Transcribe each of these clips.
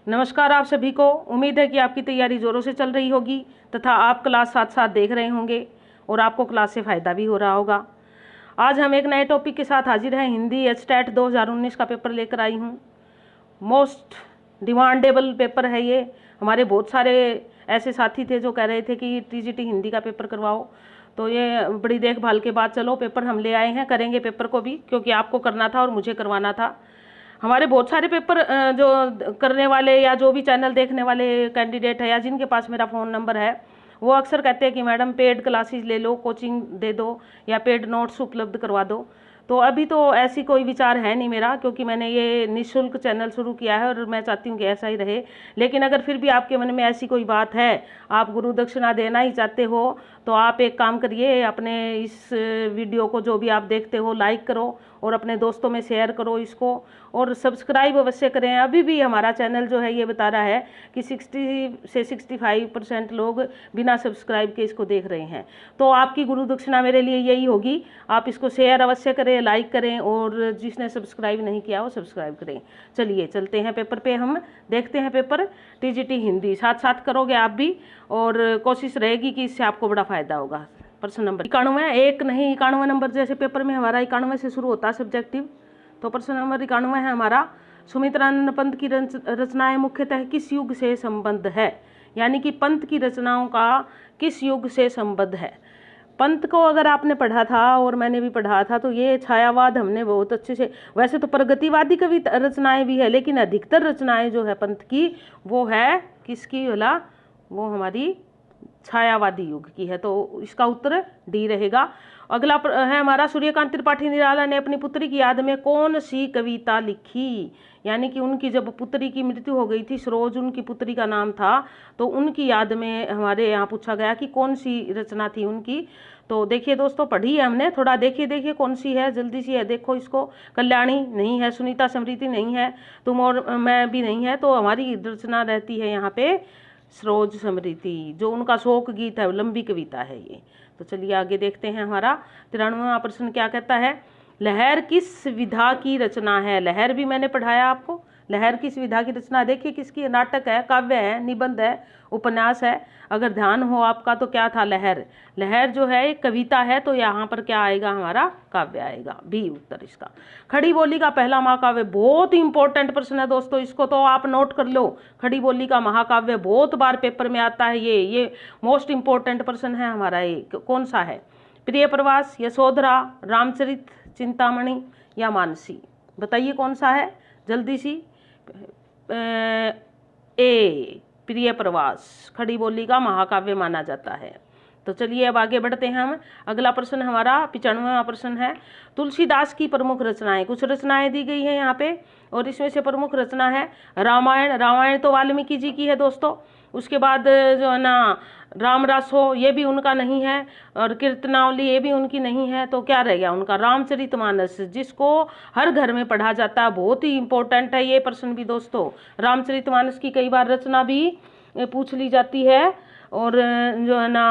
नमस्कार आप सभी को। उम्मीद है कि आपकी तैयारी ज़ोरों से चल रही होगी तथा आप क्लास साथ साथ देख रहे होंगे और आपको क्लास से फ़ायदा भी हो रहा होगा। आज हम एक नए टॉपिक के साथ हाजिर हैं। हिंदी एचटेट 2019 का पेपर लेकर आई हूँ। मोस्ट डिमांडेबल पेपर है ये। हमारे बहुत सारे ऐसे साथी थे जो कह रहे थे कि टीजीटी हिंदी का पेपर करवाओ, तो ये बड़ी देखभाल के बाद चलो पेपर हम ले आए हैं। करेंगे पेपर को भी, क्योंकि आपको करना था और मुझे करवाना था। हमारे बहुत सारे पेपर जो करने वाले या जो भी चैनल देखने वाले कैंडिडेट है या जिनके पास मेरा फ़ोन नंबर है, वो अक्सर कहते हैं कि मैडम पेड क्लासेस ले लो, कोचिंग दे दो या पेड नोट्स उपलब्ध करवा दो। तो अभी तो ऐसी कोई विचार है नहीं मेरा, क्योंकि मैंने ये निःशुल्क चैनल शुरू किया है और मैं चाहती हूँ कि ऐसा ही रहे। लेकिन अगर फिर भी आपके मन में ऐसी कोई बात है, आप गुरु दक्षिणा देना ही चाहते हो, तो आप एक काम करिए, अपने इस वीडियो को जो भी आप देखते हो लाइक करो और अपने दोस्तों में शेयर करो इसको, और सब्सक्राइब अवश्य करें। अभी भी हमारा चैनल जो है ये बता रहा है कि 60 से 65% लोग बिना सब्सक्राइब के इसको देख रहे हैं। तो आपकी गुरु दक्षिणा मेरे लिए यही होगी, आप इसको शेयर अवश्य करें, लाइक करें, और जिसने सब्सक्राइब नहीं किया वो सब्सक्राइब करें। चलिए चलते हैं पेपर पे, हम देखते हैं पेपर टीजीटी हिंदी। साथ साथ करोगे आप भी, और कोशिश रहेगी कि इससे आपको बड़ा फायदा होगा। प्रश्न नंबर 91, एक नहीं 91 नंबर, जैसे पेपर में हमारा 91 से शुरू होता है सब्जेक्टिव, तो प्रश्न नंबर 91 है हमारा, सुमित्रानंद पंत की रचनाएं मुख्यतः किस युग से संबद्ध है? यानी कि पंत की रचनाओं का किस युग से संबद्ध है? पंत को अगर आपने पढ़ा था और मैंने भी पढ़ा था, तो ये छायावाद हमने बहुत अच्छे से, वैसे तो प्रगतिवादी कविता रचनाएं भी है, लेकिन अधिकतर रचनाएं जो है पंत की वो है किसकी वाला, वो हमारी छायावादी युग की है। तो इसका उत्तर डी रहेगा। अगला है हमारा, सूर्यकांत त्रिपाठी निराला ने अपनी पुत्री की याद में कौन सी कविता लिखी? यानी कि उनकी जब पुत्री की मृत्यु हो गई थी, सरोज उनकी पुत्री का नाम था, तो उनकी याद में हमारे यहाँ पूछा गया कि कौन सी रचना थी उनकी। तो देखिए दोस्तों, पढ़ी है हमने, थोड़ा देखिए कौन सी है, जल्दी सी है, देखो इसको। कल्याणी नहीं है, सुनीता समृति नहीं है, तुम और मैं भी नहीं है, तो हमारी रचना रहती है यहाँ पे सरोज समृति, जो उनका शोक गीत है, लंबी कविता है ये। तो चलिए आगे देखते हैं। हमारा 93वां प्रश्न क्या कहता है? लहर किस विधा की रचना है? लहर भी मैंने पढ़ाया आपको। लहर किस विधा की रचना? देखिए किसकी, नाटक है, काव्य है, निबंध है, उपन्यास है। अगर ध्यान हो आपका तो क्या था? लहर। लहर जो है एक कविता है, तो यहाँ पर क्या आएगा? हमारा काव्य आएगा, बी उत्तर इसका। खड़ी बोली का पहला महाकाव्य, बहुत इंपॉर्टेंट प्रश्न है दोस्तों, इसको तो आप नोट कर लो। खड़ी बोली का महाकाव्य बहुत बार पेपर में आता है, ये मोस्ट इंपॉर्टेंट प्रश्न है हमारा। ये कौन सा है? प्रिय प्रवास, यशोधरा, रामचरित, चिंतामणि या मानसी? बताइए कौन सा है, जल्दी सी। ए, प्रिय प्रवास खड़ी बोली का महाकाव्य माना जाता है। तो चलिए अब आगे बढ़ते हैं हम। अगला प्रश्न हमारा 95वां प्रश्न है, तुलसीदास की प्रमुख रचनाएं। कुछ रचनाएं दी गई हैं यहाँ पे, और इसमें से प्रमुख रचना है रामायण। रामायण तो वाल्मीकि जी की है दोस्तों। उसके बाद जो है ना रामरस हो, ये भी उनका नहीं है, और कीर्तनावली ये भी उनकी नहीं है। तो क्या रह गया उनका? रामचरितमानस, जिसको हर घर में पढ़ा जाता है। बहुत ही इंपॉर्टेंट है ये प्रश्न भी दोस्तों। रामचरितमानस की कई बार रचना भी पूछ ली जाती है, और जो है ना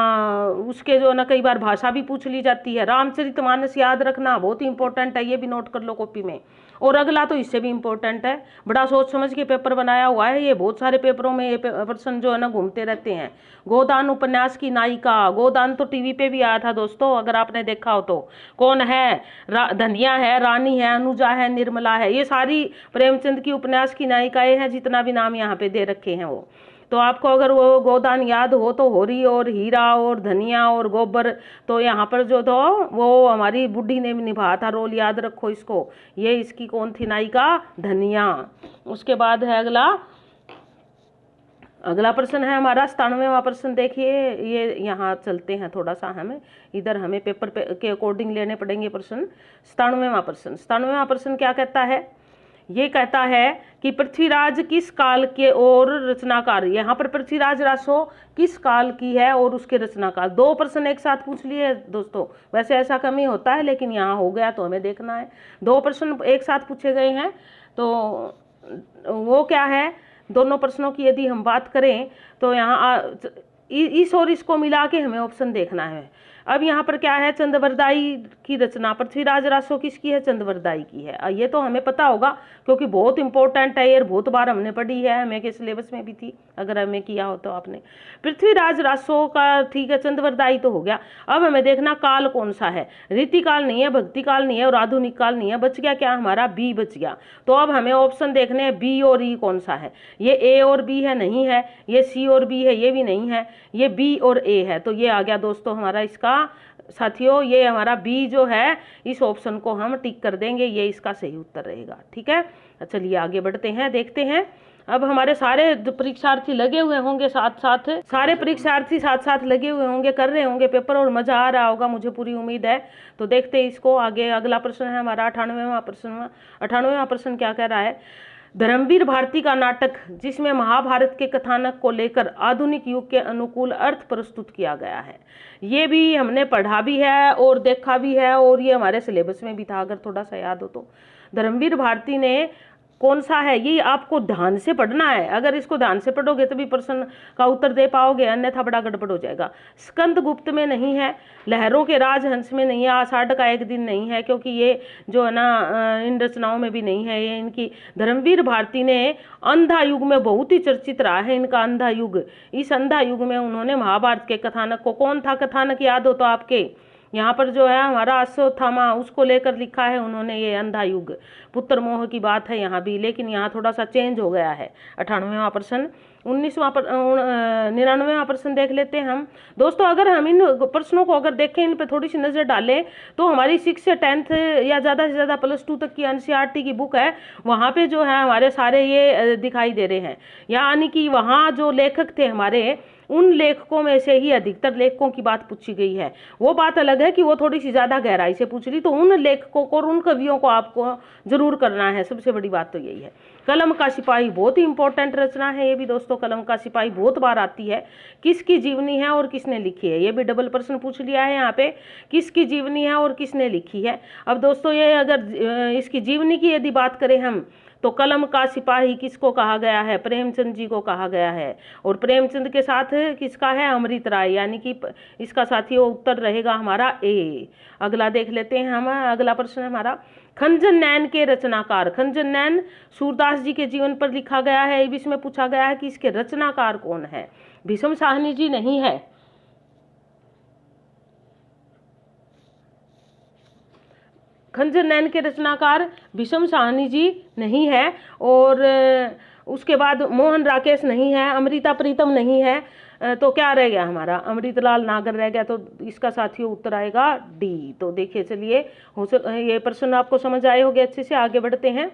उसके जो है ना कई बार भाषा भी पूछ ली जाती है। रामचरितमानस याद रखना बहुत ही इंपॉर्टेंट है, ये भी नोट कर लो कॉपी में। और अगला तो इससे भी इम्पोर्टेंट है, बड़ा सोच समझ के पेपर बनाया हुआ है ये, बहुत सारे पेपरों में ये प्रश्न जो है ना घूमते रहते हैं। गोदान उपन्यास की नायिका। गोदान तो टीवी पे भी आया था दोस्तों, अगर आपने देखा हो तो। कौन है? धनिया है, रानी है, अनुजा है, निर्मला है। ये सारी प्रेमचंद की उपन्यास की नायिकाएं हैं, जितना भी नाम यहाँ पे दे रखे हैं वो। तो आपको अगर वो गोदान याद हो तो होरी और हीरा और धनिया और गोबर, तो यहाँ पर जो तो वो हमारी बुढ़ी ने भी निभाया था रोल, याद रखो इसको। ये इसकी कौन थी नायिका? धनिया। उसके बाद है अगला प्रश्न है हमारा 97वां प्रश्न। देखिए ये यहाँ चलते हैं थोड़ा सा, हमें पेपर के अकॉर्डिंग लेने पड़ेंगे प्रश्न। 97वां प्रश्न क्या कहता है? ये कहता है कि पृथ्वीराज किस काल के और रचनाकार। यहाँ पर पृथ्वीराज रासो किस काल की है और उसके रचनाकार। दो प्रश्न एक साथ पूछ लिए दोस्तों, वैसे ऐसा कम ही होता है, लेकिन यहाँ हो गया तो हमें देखना है। दो प्रश्न एक साथ पूछे गए हैं, तो वो क्या है? दोनों प्रश्नों की यदि हम बात करें तो यहाँ इस और इसको मिला के हमें ऑप्शन देखना है। अब यहाँ पर क्या है, चंद्रवरदाई की रचना पृथ्वीराज रासो किसकी है, चंद्रवरदाई की है। ये तो हमें पता होगा क्योंकि बहुत इंपॉर्टेंट है, ये बहुत बार हमने पढ़ी है, हमें के सिलेबस में भी थी अगर हमें किया हो तो आपने। पृथ्वीराज रासो का ठीक है, चंद्रवरदाई तो हो गया। अब हमें देखना काल कौन सा है, रीति काल नहीं है, भक्ति काल नहीं है और आधुनिक काल नहीं है, बच गया क्या हमारा, बी बच गया। तो अब हमें ऑप्शन देखने हैं बी और ई कौन सा है। ये ए और बी है, नहीं है। ये सी और बी है, ये भी नहीं है। ये बी और ए है, तो ये आ गया दोस्तों हमारा इसका साथियों, ये हमारा बी जो है, इस ऑप्शन को हम टिक कर देंगे, ये इसका सही उत्तर रहेगा। ठीक है, चलिए आगे बढ़ते हैं, देखते हैं। अब हमारे सारे परीक्षार्थी लगे हुए होंगे साथ साथ, सारे परीक्षार्थी साथ साथ लगे हुए होंगे, कर रहे होंगे पेपर और मजा आ रहा होगा, मुझे पूरी उम्मीद है। तो देखते हैं इसको आगे। अगला प्रश्न है हमारा 98वां प्रश्न। 98वां प्रश्न क्या कह रहा है, धर्मवीर भारती का नाटक जिसमें महाभारत के कथानक को लेकर आधुनिक युग के अनुकूल अर्थ प्रस्तुत किया गया है। ये भी हमने पढ़ा भी है और देखा भी है और ये हमारे सिलेबस में भी था, अगर थोड़ा सा याद हो तो। धर्मवीर भारती ने कौन सा है, ये आपको ध्यान से पढ़ना है। अगर इसको ध्यान से पढ़ोगे तभी प्रश्न का उत्तर दे पाओगे, अन्यथा बड़ा गड़बड़ हो जाएगा। स्कंद गुप्त में नहीं है, लहरों के राजहंस में नहीं है, आषाढ़ का एक दिन नहीं है, क्योंकि ये जो है ना इन रचनाओं में भी नहीं है। ये इनकी धर्मवीर भारती ने अंधा युग में बहुत ही चर्चित रहा है इनका अंधा युग। इस अंधा युग में उन्होंने महाभारत के कथानक को, कौन था कथानक याद हो तो आपके, यहाँ पर जो है हमारा अश्वत्थामा, उसको लेकर लिखा है उन्होंने ये अंधा युग। पुत्र मोह की बात है यहाँ भी, लेकिन यहाँ थोड़ा सा चेंज हो गया है। 98वां प्रश्न। 99वां प्रश्न देख लेते हैं हम दोस्तों। अगर हम इन प्रश्नों को अगर देखें, इन पे थोड़ी सी नजर डालें, तो हमारी 6 से 10th या ज़्यादा से ज़्यादा +2 तक की NCERT की बुक है, वहाँ पे जो है हमारे सारे ये दिखाई दे रहे हैं। यानी कि वहाँ जो लेखक थे हमारे, उन लेखकों में से ही अधिकतर लेखकों की बात पूछी गई है। वो बात अलग है कि वो थोड़ी सी ज़्यादा गहराई से पूछ रही, तो उन लेखकों को और उन कवियों को आपको जरूर करना है। सबसे बड़ी बात तो यही है। कलम का सिपाही बहुत ही इंपॉर्टेंट रचना है ये भी दोस्तों। कलम का सिपाही बहुत बार आती है। किसकी जीवनी है और किसने लिखी है, ये भी डबल प्रश्न पूछ लिया है यहाँ पे, किसकी जीवनी है और किसने लिखी है। अब दोस्तों ये अगर इसकी जीवनी की यदि बात करें हम, तो कलम का सिपाही किसको कहा गया है, प्रेमचंद जी को कहा गया है। और प्रेमचंद के साथ किसका है, अमृत राय, यानी कि इसका साथियों उत्तर रहेगा हमारा ए। अगला देख लेते हैं हम। अगला प्रश्न हमारा, खंजन नैन के रचनाकार। खंजन नैन सूरदास जी के जीवन पर लिखा गया है। इसमें पूछा गया है कि इसके रचनाकार कौन है। भीष्म साहनी जी नहीं है, खंजन नैन के रचनाकार भीष्म साहनी जी नहीं है। और उसके बाद मोहन राकेश नहीं है, अमृता प्रीतम नहीं है। तो क्या रह गया हमारा, अमृतलाल नागर रह गया। तो इसका साथियों उत्तर आएगा डी। तो देखिए चलिए, ये प्रश्न आपको समझ आए होंगे अच्छे से। आगे बढ़ते हैं।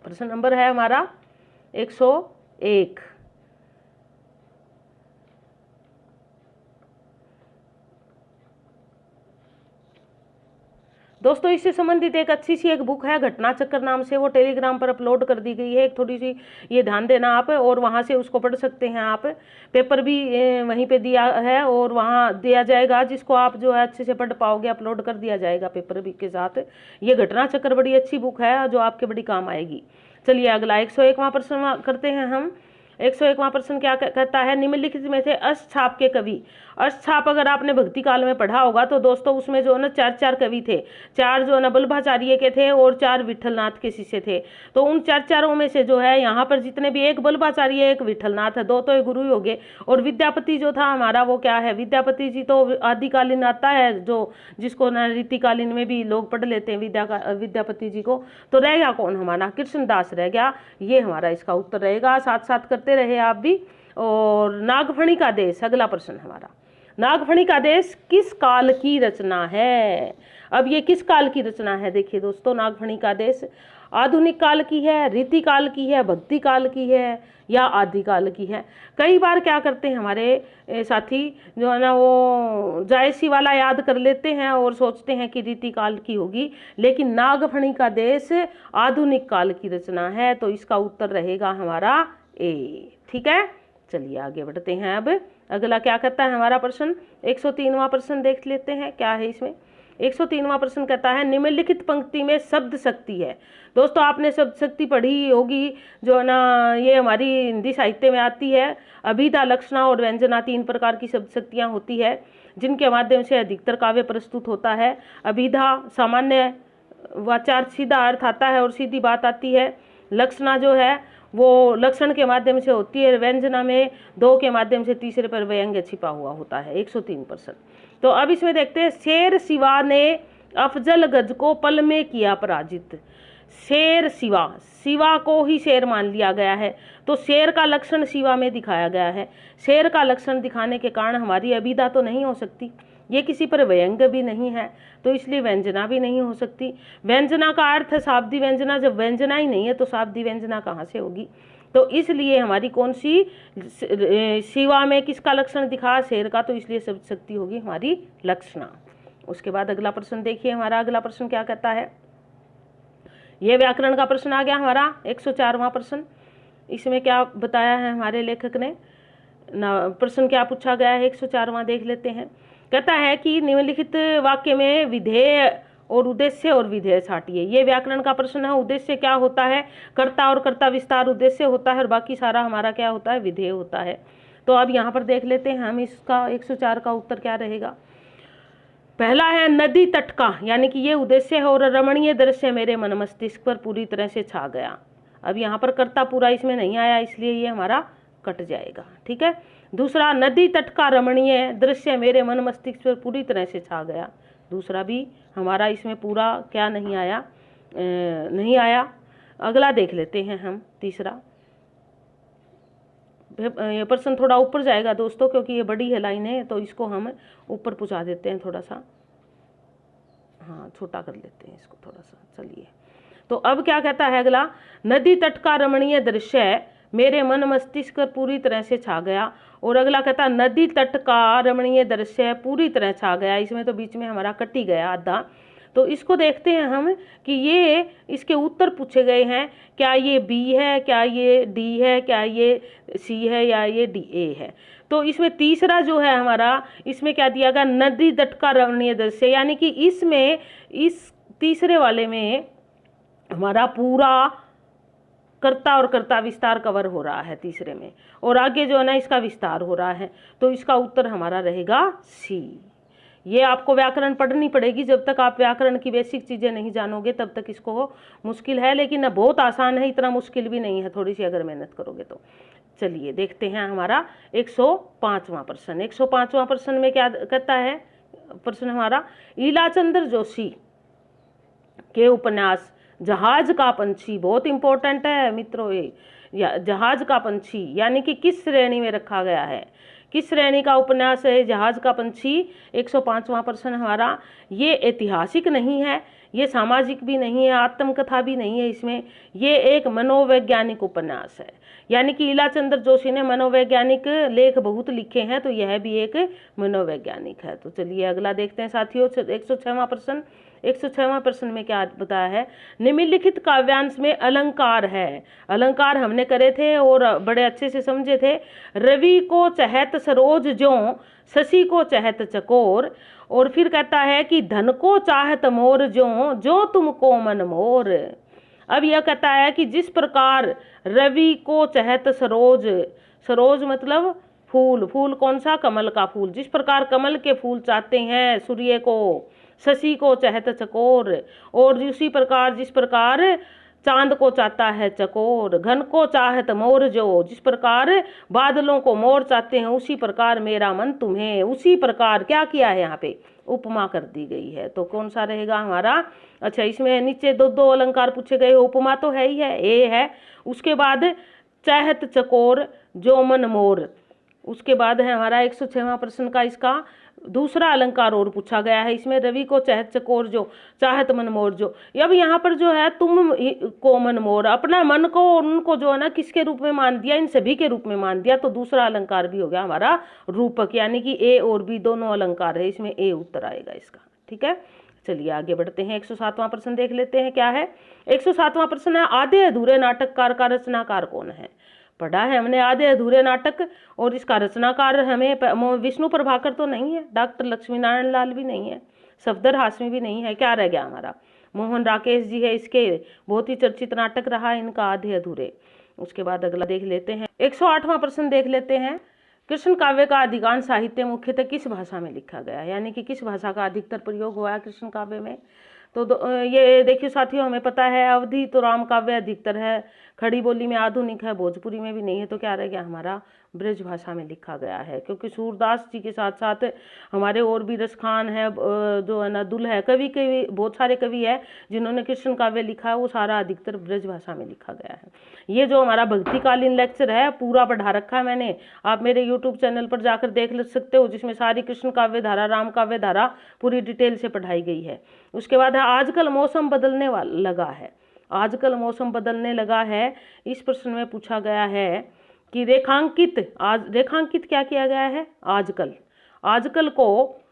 प्रश्न नंबर है हमारा 101। दोस्तों इससे संबंधित एक अच्छी सी एक बुक है घटना चक्कर नाम से, वो टेलीग्राम पर अपलोड कर दी गई है। एक थोड़ी सी ये ध्यान देना आप, और वहाँ से उसको पढ़ सकते हैं आप। पेपर भी वहीं पे दिया है और वहाँ दिया जाएगा, जिसको आप जो है अच्छे से पढ़ पाओगे, अपलोड कर दिया जाएगा पेपर भी के साथ। ये घटना चक्कर बड़ी अच्छी बुक है जो आपके बड़ी काम आएगी। चलिए अगला 101वां प्रश्न करते हैं हम। 101वां प्रश्न क्या कहता है, निम्नलिखित में से अष्टछाप के कवि। अष्टछाप अगर आपने भक्ति काल में पढ़ा होगा तो दोस्तों उसमें जो है ना 4 कवि थे। 4 जो है ना बल्लभाचार्य के थे और 4 विठलनाथ के शिष्य थे। तो उन 4 में से जो है यहाँ पर जितने भी, एक बल्लभाचार्य एक विठलनाथ है, 2 तो गुरु ही हो गए। और विद्यापति जो था हमारा वो क्या है, विद्यापति जी तो आदिकालीन आता है, जो जिसको ना रीतिकालीन में भी लोग पढ़ लेते हैं विद्यापति जी को। तो रह गया कौन हमारा, कृष्णदास रह गया। ये हमारा इसका उत्तर रहेगा। साथ साथ करते रहे आप भी। और नागफणी का देश, अगला प्रश्न हमारा, नागफणी का देश किस काल की रचना है। अब ये किस काल की रचना है, देखिए दोस्तों, नागफणी का देश आधुनिक काल की है, रीति काल की है, भक्ति काल की है या आदिकाल की है। कई बार क्या करते हैं हमारे साथी जो है ना, वो जायसी वाला याद कर लेते हैं और सोचते हैं कि रीति काल की होगी, लेकिन नागफणी का देश आधुनिक काल की रचना है। तो इसका उत्तर रहेगा हमारा ए। ठीक है, चलिए आगे बढ़ते हैं। अब अगला क्या कहता है हमारा प्रश्न, 103वां प्रश्न देख लेते हैं क्या है इसमें। 103वां प्रश्न कहता है, निम्नलिखित पंक्ति में शब्द शक्ति है। दोस्तों आपने शब्द शक्ति पढ़ी होगी, जो है ना ये हमारी हिंदी साहित्य में आती है। अभिधा, लक्षणा और व्यंजना 3 प्रकार की शब्द शक्तियाँ होती है। जिनके माध्यम से अधिकतर काव्य प्रस्तुत होता है। अभिधा सामान्य वाचार सीधा अर्थ आता है और सीधी बात आती है। लक्षणा जो है वो लक्षण के माध्यम से होती है। व्यंजना में दो के माध्यम से तीसरे पर व्यंग्य छिपा हुआ होता है 103%। तो अब इसमें देखते हैं, शेर शिवा ने अफजल गज को पल में किया पराजित। शेर शिवा, शिवा को ही शेर मान लिया गया है, तो शेर का लक्षण शिवा में दिखाया गया है। शेर का लक्षण दिखाने के कारण हमारी अभिधा तो नहीं हो सकती, ये किसी पर व्यंग्य भी नहीं है, तो इसलिए व्यंजना भी नहीं हो सकती। व्यंजना का अर्थ है शाब्दी व्यंजना, जब व्यंजना ही नहीं है तो शाब्दी व्यंजना कहाँ से होगी। तो इसलिए हमारी कौन सी शिवा में किसका लक्षण दिखा, शेर का, तो इसलिए शब्द शक्ति होगी हमारी लक्षणा। उसके बाद अगला प्रश्न देखिए, हमारा अगला प्रश्न क्या कहता है। ये व्याकरण का प्रश्न आ गया हमारा 104वां प्रश्न। इसमें क्या बताया है हमारे लेखक ने ना, प्रश्न क्या पूछा गया है 104वां देख लेते हैं। कहता है कि निम्नलिखित वाक्य में विधेय और उद्देश्य और विधेय छाटिए। ये व्याकरण का प्रश्न है। उद्देश्य क्या होता है, कर्ता और कर्ता विस्तार उद्देश्य होता है और बाकी सारा हमारा क्या होता है, विधेय होता है। तो अब यहाँ पर देख लेते हैं हम इसका 104 का उत्तर क्या रहेगा। पहला है नदी तट का, यानी कि ये उद्देश्य है और रमणीय दृश्य मेरे मन मस्तिष्क पर पूरी तरह से छा गया। अब यहाँ पर कर्ता पूरा इसमें नहीं आया, इसलिए ये हमारा कट जाएगा, ठीक है। दूसरा, नदी तट का रमणीय दृश्य मेरे मन मस्तिष्क पर पूरी तरह से छा गया। दूसरा भी हमारा इसमें पूरा क्या नहीं आया, नहीं आया। अगला देख लेते हैं हम तीसरा। ये प्रश्न थोड़ा ऊपर जाएगा दोस्तों, क्योंकि ये बड़ी है लाइन है, तो इसको हम ऊपर पहुंचा देते हैं थोड़ा सा, हाँ छोटा कर लेते हैं इसको थोड़ा सा। चलिए, तो अब क्या कहता है अगला, नदी तट का रमणीय दृश्य मेरे मन मस्तिष्क पर पूरी तरह से छा गया। और अगला कहता है नदी तट का रमणीय दृश्य पूरी तरह छा गया। इसमें तो बीच में हमारा कट ही गया आधा। तो इसको देखते हैं हम कि ये इसके उत्तर पूछे गए हैं, क्या ये बी है, क्या ये डी है, क्या ये सी है, या ये डी ए है। तो इसमें तीसरा जो है हमारा, इसमें क्या दिया गया, नदी तट का रमणीय दृश्य, यानी कि इसमें इस तीसरे वाले में हमारा पूरा कर्ता और कर्ता विस्तार कवर हो रहा है तीसरे में, और आगे जो है ना इसका विस्तार हो रहा है। तो इसका उत्तर हमारा रहेगा सी। ये आपको व्याकरण पढ़नी पड़ेगी, जब तक आप व्याकरण की बेसिक चीज़ें नहीं जानोगे तब तक इसको मुश्किल है, लेकिन बहुत आसान है, इतना मुश्किल भी नहीं है, थोड़ी सी अगर मेहनत करोगे तो। चलिए देखते हैं हमारा 105वां प्रश्न। 105वां प्रश्न में क्या कहता है प्रश्न हमारा, ईलाचंद्र जोशी के उपन्यास जहाज का पंछी, बहुत इंपॉर्टेंट है मित्रों ये, जहाज का पंछी यानी कि किस श्रेणी में रखा गया है, किस श्रेणी का उपन्यास है जहाज का पंछी। 105वां प्रश्न हमारा, ये ऐतिहासिक नहीं है, ये सामाजिक भी नहीं है, आत्मकथा भी नहीं है, इसमें ये एक मनोवैज्ञानिक उपन्यास है। यानी कि ईलाचंद्र जोशी ने मनोवैज्ञानिक लेख बहुत लिखे हैं, तो यह भी एक मनोवैज्ञानिक है। तो चलिए अगला देखते हैं साथियों 106वां प्रश्न। 106वां प्रश्न में क्या बताया है, निम्नलिखित काव्यांश में अलंकार है। अलंकार हमने करे थे और बड़े अच्छे से समझे थे। रवि को चहत सरोज ज्यों, शशि को चहत चकोर, और फिर कहता है कि धन को चाहत मोर ज्यों, जो तुमको मन मोर। अब यह कहता है कि जिस प्रकार रवि को चहत सरोज, सरोज मतलब फूल, फूल कौन सा, कमल का फूल, जिस प्रकार कमल के फूल चाहते हैं सूर्य को, शशि को चहत चकोर, और उसी प्रकार जिस प्रकार चांद को चाहता है चकोर, घन को चाहत मोर जो, जिस प्रकार बादलों को मोर चाहते हैं, उसी प्रकार मेरा मन तुम्हें, उसी प्रकार क्या किया है यहाँ पे, उपमा कर दी गई है। तो कौन सा रहेगा हमारा, अच्छा इसमें नीचे दो दो अलंकार पूछे गए, उपमा तो है ही है, ए है, उसके बाद चाहत चकोर जो मन मोर, उसके बाद है हमारा 106वां प्रश्न का इसका दूसरा अलंकार और पूछा गया है। इसमें रवि को चहत चकोर जो, चाहत मन मोर जो, अब यहाँ पर जो है तुम को मन मोर, अपना मन को उनको जो है ना किसके रूप में मान दिया, इन सभी के रूप में मान दिया। तो दूसरा अलंकार भी हो गया हमारा रूपक, यानी कि ए और बी दोनों अलंकार है, इसमें ए उत्तर आएगा इसका, ठीक है। चलिए आगे बढ़ते हैं, 107वां प्रश्न देख लेते हैं क्या है। 107वां प्रश्न है, आधे अधूरे नाटककार का रचनाकार कौन है। पढ़ा है हमने आधे अधूरे नाटक, और इसका रचनाकार हमें विष्णु प्रभाकर तो नहीं है, डॉक्टर लक्ष्मी नारायण लाल भी नहीं है, सफदर हाशमी भी नहीं है, क्या रह गया हमारा, मोहन राकेश जी है। इसके बहुत ही चर्चित नाटक रहा है इनका आधे अधूरे। उसके बाद अगला देख लेते हैं 108वां प्रश्न देख लेते हैं। कृष्ण काव्य का अधिकांश साहित्य मुख्यतः किस भाषा में लिखा गया है, यानी कि किस भाषा का अधिकतर प्रयोग हुआ है कृष्ण काव्य में। तो ये देखिए साथियों, हमें पता है अवधि तो राम काव्य अधिकतर है, खड़ी बोली में आधुनिक है, भोजपुरी में भी नहीं है, तो क्या रह गया हमारा ब्रज भाषा में लिखा गया है। क्योंकि सूरदास जी के साथ साथ हमारे और भी रस खान है, जो है ना दुल है, कवि बहुत सारे कवि है जिन्होंने कृष्ण काव्य लिखा है, वो सारा अधिकतर ब्रज भाषा में लिखा गया है। ये जो हमारा भक्तिकालीन लेक्चर है पूरा पढ़ा रखा है मैंने, आप मेरे यूट्यूब चैनल पर जाकर देख सकते हो, जिसमें सारी कृष्ण काव्य धारा, राम काव्य धारा पूरी डिटेल से पढ़ाई गई है। उसके बाद आजकल मौसम बदलने लगा है, आजकल मौसम बदलने लगा है, इस प्रश्न में पूछा गया है कि रेखांकित क्या किया गया है आजकल। आजकल को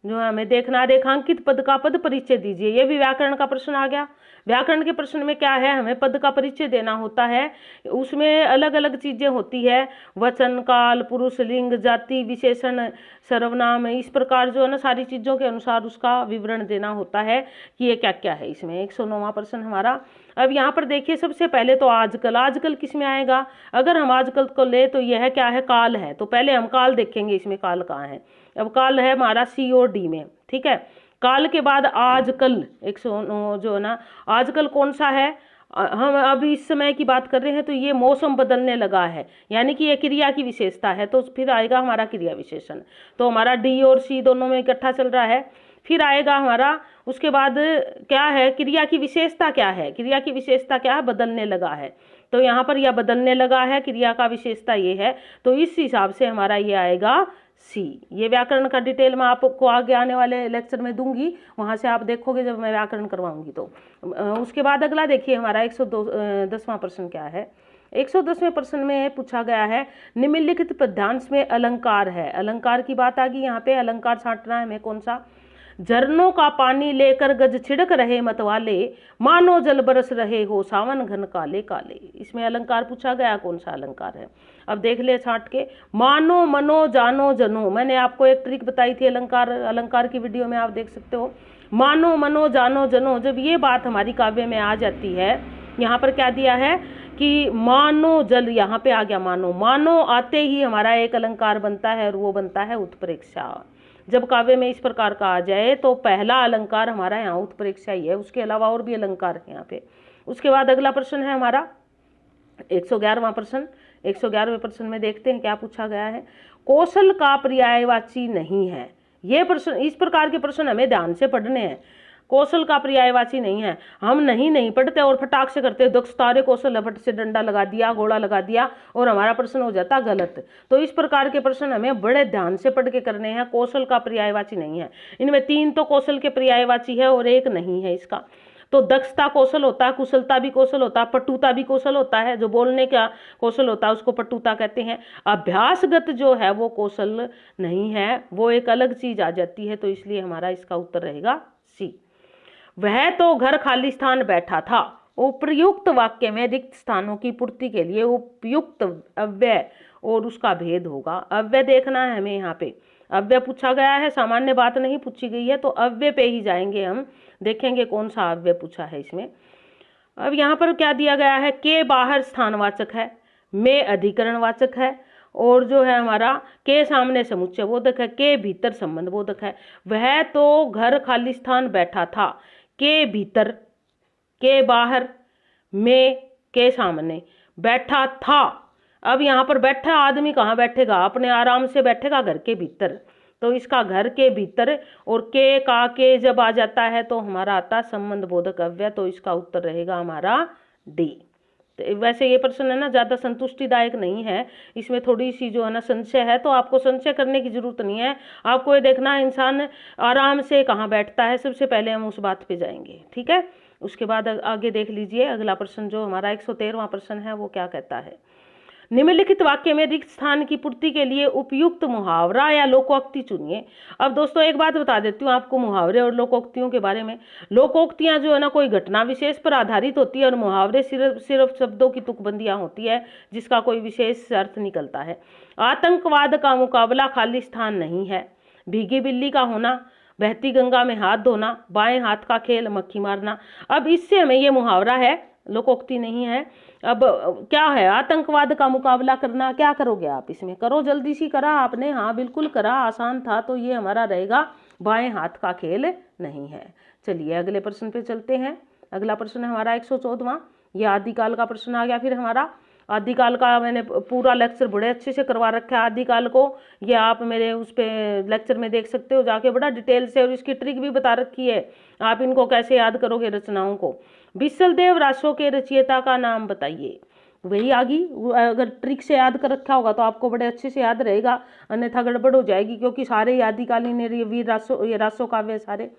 जो है हमें देखना, रेखांकित पद का पद परिचय दीजिए, ये भी व्याकरण का प्रश्न आ गया। व्याकरण के प्रश्न में क्या है, हमें पद का परिचय देना होता है, उसमें अलग अलग चीजें होती है, वचन, काल, पुरुष, लिंग, जाति, विशेषण, सर्वनाम, इस प्रकार जो है ना सारी चीजों के अनुसार उसका विवरण देना होता है कि ये क्या क्या है इसमें। 109वां प्रश्न हमारा। अब यहाँ पर देखिए सबसे पहले तो आजकल, आजकल किस में आएगा, अगर हम आजकल को ले तो यह क्या है, काल है, तो पहले हम काल देखेंगे, इसमें काल कहाँ है। अब काल है हमारा सी और डी में, ठीक है। काल के बाद आजकल 109 जो है ना, आजकल कौन सा है, हम अभी इस समय की बात कर रहे हैं, तो ये मौसम बदलने लगा है, यानी कि ये क्रिया की विशेषता है, तो फिर आएगा हमारा क्रिया विशेषण। तो हमारा डी और सी दोनों में इकट्ठा चल रहा है। फिर आएगा हमारा, उसके बाद क्या है, क्रिया की विशेषता क्या है, क्रिया की विशेषता क्या है, बदलने लगा है, तो यहाँ पर यह बदलने लगा है, क्रिया का विशेषता ये है, तो इस हिसाब से हमारा ये आएगा सी। ये व्याकरण का डिटेल मैं आपको आगे आने वाले लेक्चर में दूंगी, वहां से आप देखोगे जब मैं व्याकरण करवाऊंगी तो। उसके बाद अगला देखिए हमारा 110वां प्रश्न क्या है। 110वें प्रश्न में पूछा गया है, निम्नलिखित पद्यांश में अलंकार है। अलंकार की बात आ गई यहाँ पे, अलंकार छांटना है हमें कौन सा। झरनों का पानी लेकर गज छिड़क रहे मतवाले, मानो जल बरस रहे हो सावन घन काले काले। इसमें अलंकार पूछा गया, कौन सा अलंकार है। अब देख ले छांट के, मानो, मनो, जानो, जनो, मैंने आपको एक ट्रिक बताई थी अलंकार की वीडियो में, आप देख सकते हो। मानो, मनो, जानो, जनो, जब ये बात हमारी काव्य में आ जाती है, यहाँ पर क्या दिया है कि मानो जल, यहाँ पे आ गया मानो, मानो आते ही हमारा एक अलंकार बनता है और वो बनता है उत्प्रेक्षा। जब काव्य में इस प्रकार का आ जाए तो पहला अलंकार हमारा यहाँ उत्प्रेक्षा ही है, उसके अलावा और भी अलंकार है यहाँ पे। उसके बाद अगला प्रश्न है हमारा 111वां प्रश्न। 111वें प्रश्न में देखते हैं क्या पूछा गया है। कौशल का पर्यायवाची नहीं है। ये प्रश्न, इस प्रकार के प्रश्न हमें ध्यान से पढ़ने हैं। कौशल का पर्यायवाची नहीं है, हम नहीं पढ़ते और फटाक से करते, दक्षतारे कौशल, फट से डंडा लगा दिया, घोड़ा लगा दिया और हमारा प्रश्न हो जाता गलत। तो इस प्रकार के प्रश्न हमें बड़े ध्यान से पढ़ के करने हैं। कौशल का पर्यायवाची नहीं है, इनमें 3 तो कौशल के पर्यायवाची है और 1 नहीं है इसका। तो दक्षता कौशल होता है, कुशलता भी कौशल होता है, पटुता भी कौशल होता है, जो बोलने का कौशल होता है उसको पटुता कहते हैं। अभ्यासगत जो है वो कौशल नहीं है, वो एक अलग चीज आ जाती है, तो इसलिए हमारा इसका उत्तर रहेगा सी। वह तो घर खाली स्थान बैठा था। उपयुक्त वाक्य में रिक्त स्थानों की पूर्ति के लिए उपयुक्त अव्यय और उसका भेद होगा। अव्यय देखना है हमें, यहाँ पे अव्यय पूछा गया है, सामान्य बात नहीं पूछी गई है, तो अव्यय पे ही जाएंगे हम, देखेंगे कौन सा अव्यय पूछा है इसमें। अब यहाँ पर क्या दिया गया है, के बाहर स्थानवाचक है, में अधिकरणवाचक है, और जो है हमारा के सामने समुच्चय बोधक है, के भीतर संबंध बोधक है। वह तो घर खाली स्थान बैठा था, के भीतर, के बाहर, में, के सामने, बैठा था। अब यहाँ पर बैठा आदमी कहाँ बैठेगा, अपने आराम से बैठेगा घर के भीतर, तो इसका घर के भीतर और के का के जब आ जाता है तो हमारा आता संबंध बोधक अव्यय, तो इसका उत्तर रहेगा हमारा डी। तो वैसे ये प्रश्न है ना ज़्यादा संतुष्टिदायक नहीं है, इसमें थोड़ी सी जो है ना संशय है, तो आपको संशय करने की जरूरत नहीं है। आपको ये देखना है इंसान आराम से कहाँ बैठता है, सबसे पहले हम उस बात पे जाएंगे, ठीक है। उसके बाद आगे देख लीजिए अगला प्रश्न जो हमारा 113वां प्रश्न है, वो क्या कहता है। निम्नलिखित वाक्य में रिक्त स्थान की पूर्ति के लिए उपयुक्त मुहावरा या लोकोक्ति चुनिए। अब दोस्तों एक बात बता देती हूँ आपको मुहावरे और लोकोक्तियों के बारे में। लोकोक्तियाँ जो है ना कोई घटना विशेष पर आधारित होती है, और मुहावरे सिर्फ शब्दों की तुकबंदियाँ होती है जिसका कोई विशेष अर्थ निकलता है। आतंकवाद का मुकाबला खाली स्थान नहीं है, भीगी बिल्ली का होना, बहती गंगा में हाथ धोना, बाएं हाथ का खेल मक्खी मारना। अब इससे हमें ये मुहावरा है लोकोक्ति नहीं है। अब क्या है, आतंकवाद का मुकाबला करना, क्या करोगे आप इसमें, करो जल्दी सी, करा आपने, हाँ बिल्कुल करा, आसान था, तो ये हमारा रहेगा बाएं हाथ का खेल नहीं है। चलिए अगले प्रश्न पे चलते हैं। अगला प्रश्न है हमारा 114वां, ये आदिकाल का प्रश्न आ गया। फिर हमारा आदिकाल का मैंने पूरा लेक्चर बड़े अच्छे से करवा रखा है आदिकाल को, ये आप मेरे उस पे लेक्चर में देख सकते हो जाके, बड़ा डिटेल से, और इसकी ट्रिक भी बता रखी है, आप इनको कैसे याद करोगे रचनाओं को। विशलदेव रासो के रचयिता का नाम बताइए, वही आगी, अगर ट्रिक से याद कर रखा होगा तो आपको बड़े अच्छे से याद रहेगा, अन्यथा गड़बड़ हो जाएगी, क्योंकि सारे आदिकालीन वीर रासो, ये रासो काव्य सारे।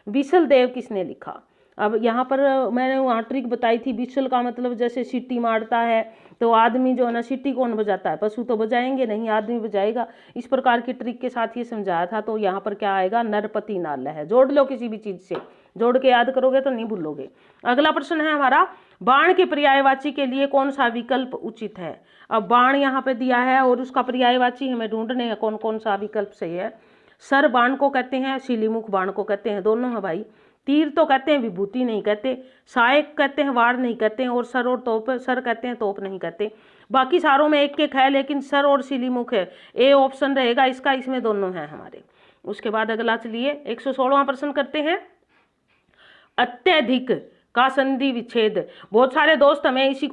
विशलदेव किसने लिखा, अब यहाँ पर मैंने वहाँ ट्रिक बताई थी, विशल का मतलब जैसे सीटी मारता है, तो आदमी जो है ना, सीटी कौन बजाता है, पशु तो बजाएंगे नहीं, आदमी बजाएगा, इस प्रकार की ट्रिक के साथ ये समझाया था। तो यहाँ पर क्या आएगा, नरपति नाल है, जोड़ लो किसी भी चीज से, जोड़ के याद करोगे तो नहीं भूलोगे। अगला प्रश्न है हमारा, बाण के पर्यायवाची के लिए कौन सा विकल्प उचित है। अब बाण यहाँ पे दिया है और उसका पर्यायवाची हमें ढूंढने हैं, कौन कौन सा विकल्प सही है। सर बाण को कहते हैं, शिलीमुख बाण को कहते हैं, दोनों है भाई। तीर तो कहते हैं, विभूति नहीं कहते। सहायक कहते हैं, वार नहीं कहते हैं। और सर और तोप, सर कहते हैं, तोप नहीं कहते। बाकी सारों में एक एक है, लेकिन सर और शिलीमुख है, ए ऑप्शन रहेगा इसका, इसमें दोनों हैं हमारे। उसके बाद अगला चलिए 116वां प्रश्न करते हैं, अत्यधिक का संधि विच्छेद। बहुत सारे दोस्त हमें इसी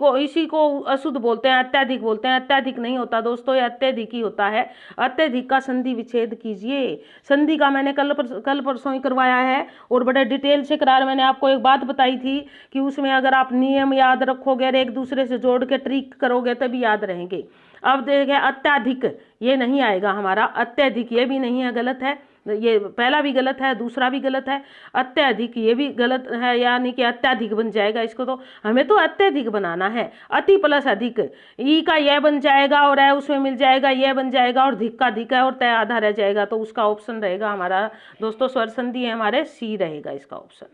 को अशुद्ध बोलते हैं, अत्यधिक बोलते हैं। अत्यधिक नहीं होता दोस्तों, ये अत्यधिक ही होता है। अत्यधिक का संधि विच्छेद कीजिए। संधि का मैंने कल परसों ही करवाया है, और बड़े डिटेल से करार। मैंने आपको एक बात बताई थी कि उसमें अगर आप नियम याद रखोगे और एक दूसरे से जोड़ के ट्रिक करोगे तभी याद रहेंगे। अब देखें, अत्यधिक ये नहीं आएगा हमारा, अत्यधिक ये भी नहीं है, गलत है, ये पहला भी गलत है, दूसरा भी गलत है। अत्यधिक ये भी गलत है, यानी कि अत्यधिक बन जाएगा इसको, तो हमें तो अत्यधिक बनाना है। अति प्लस अधिक, ई का यह बन जाएगा और है उसमें मिल जाएगा, यह बन जाएगा, और धिक का धिक है और तय आधा रह जाएगा, तो उसका ऑप्शन रहेगा हमारा दोस्तों स्वर संधि है हमारे, सी रहेगा इसका ऑप्शन।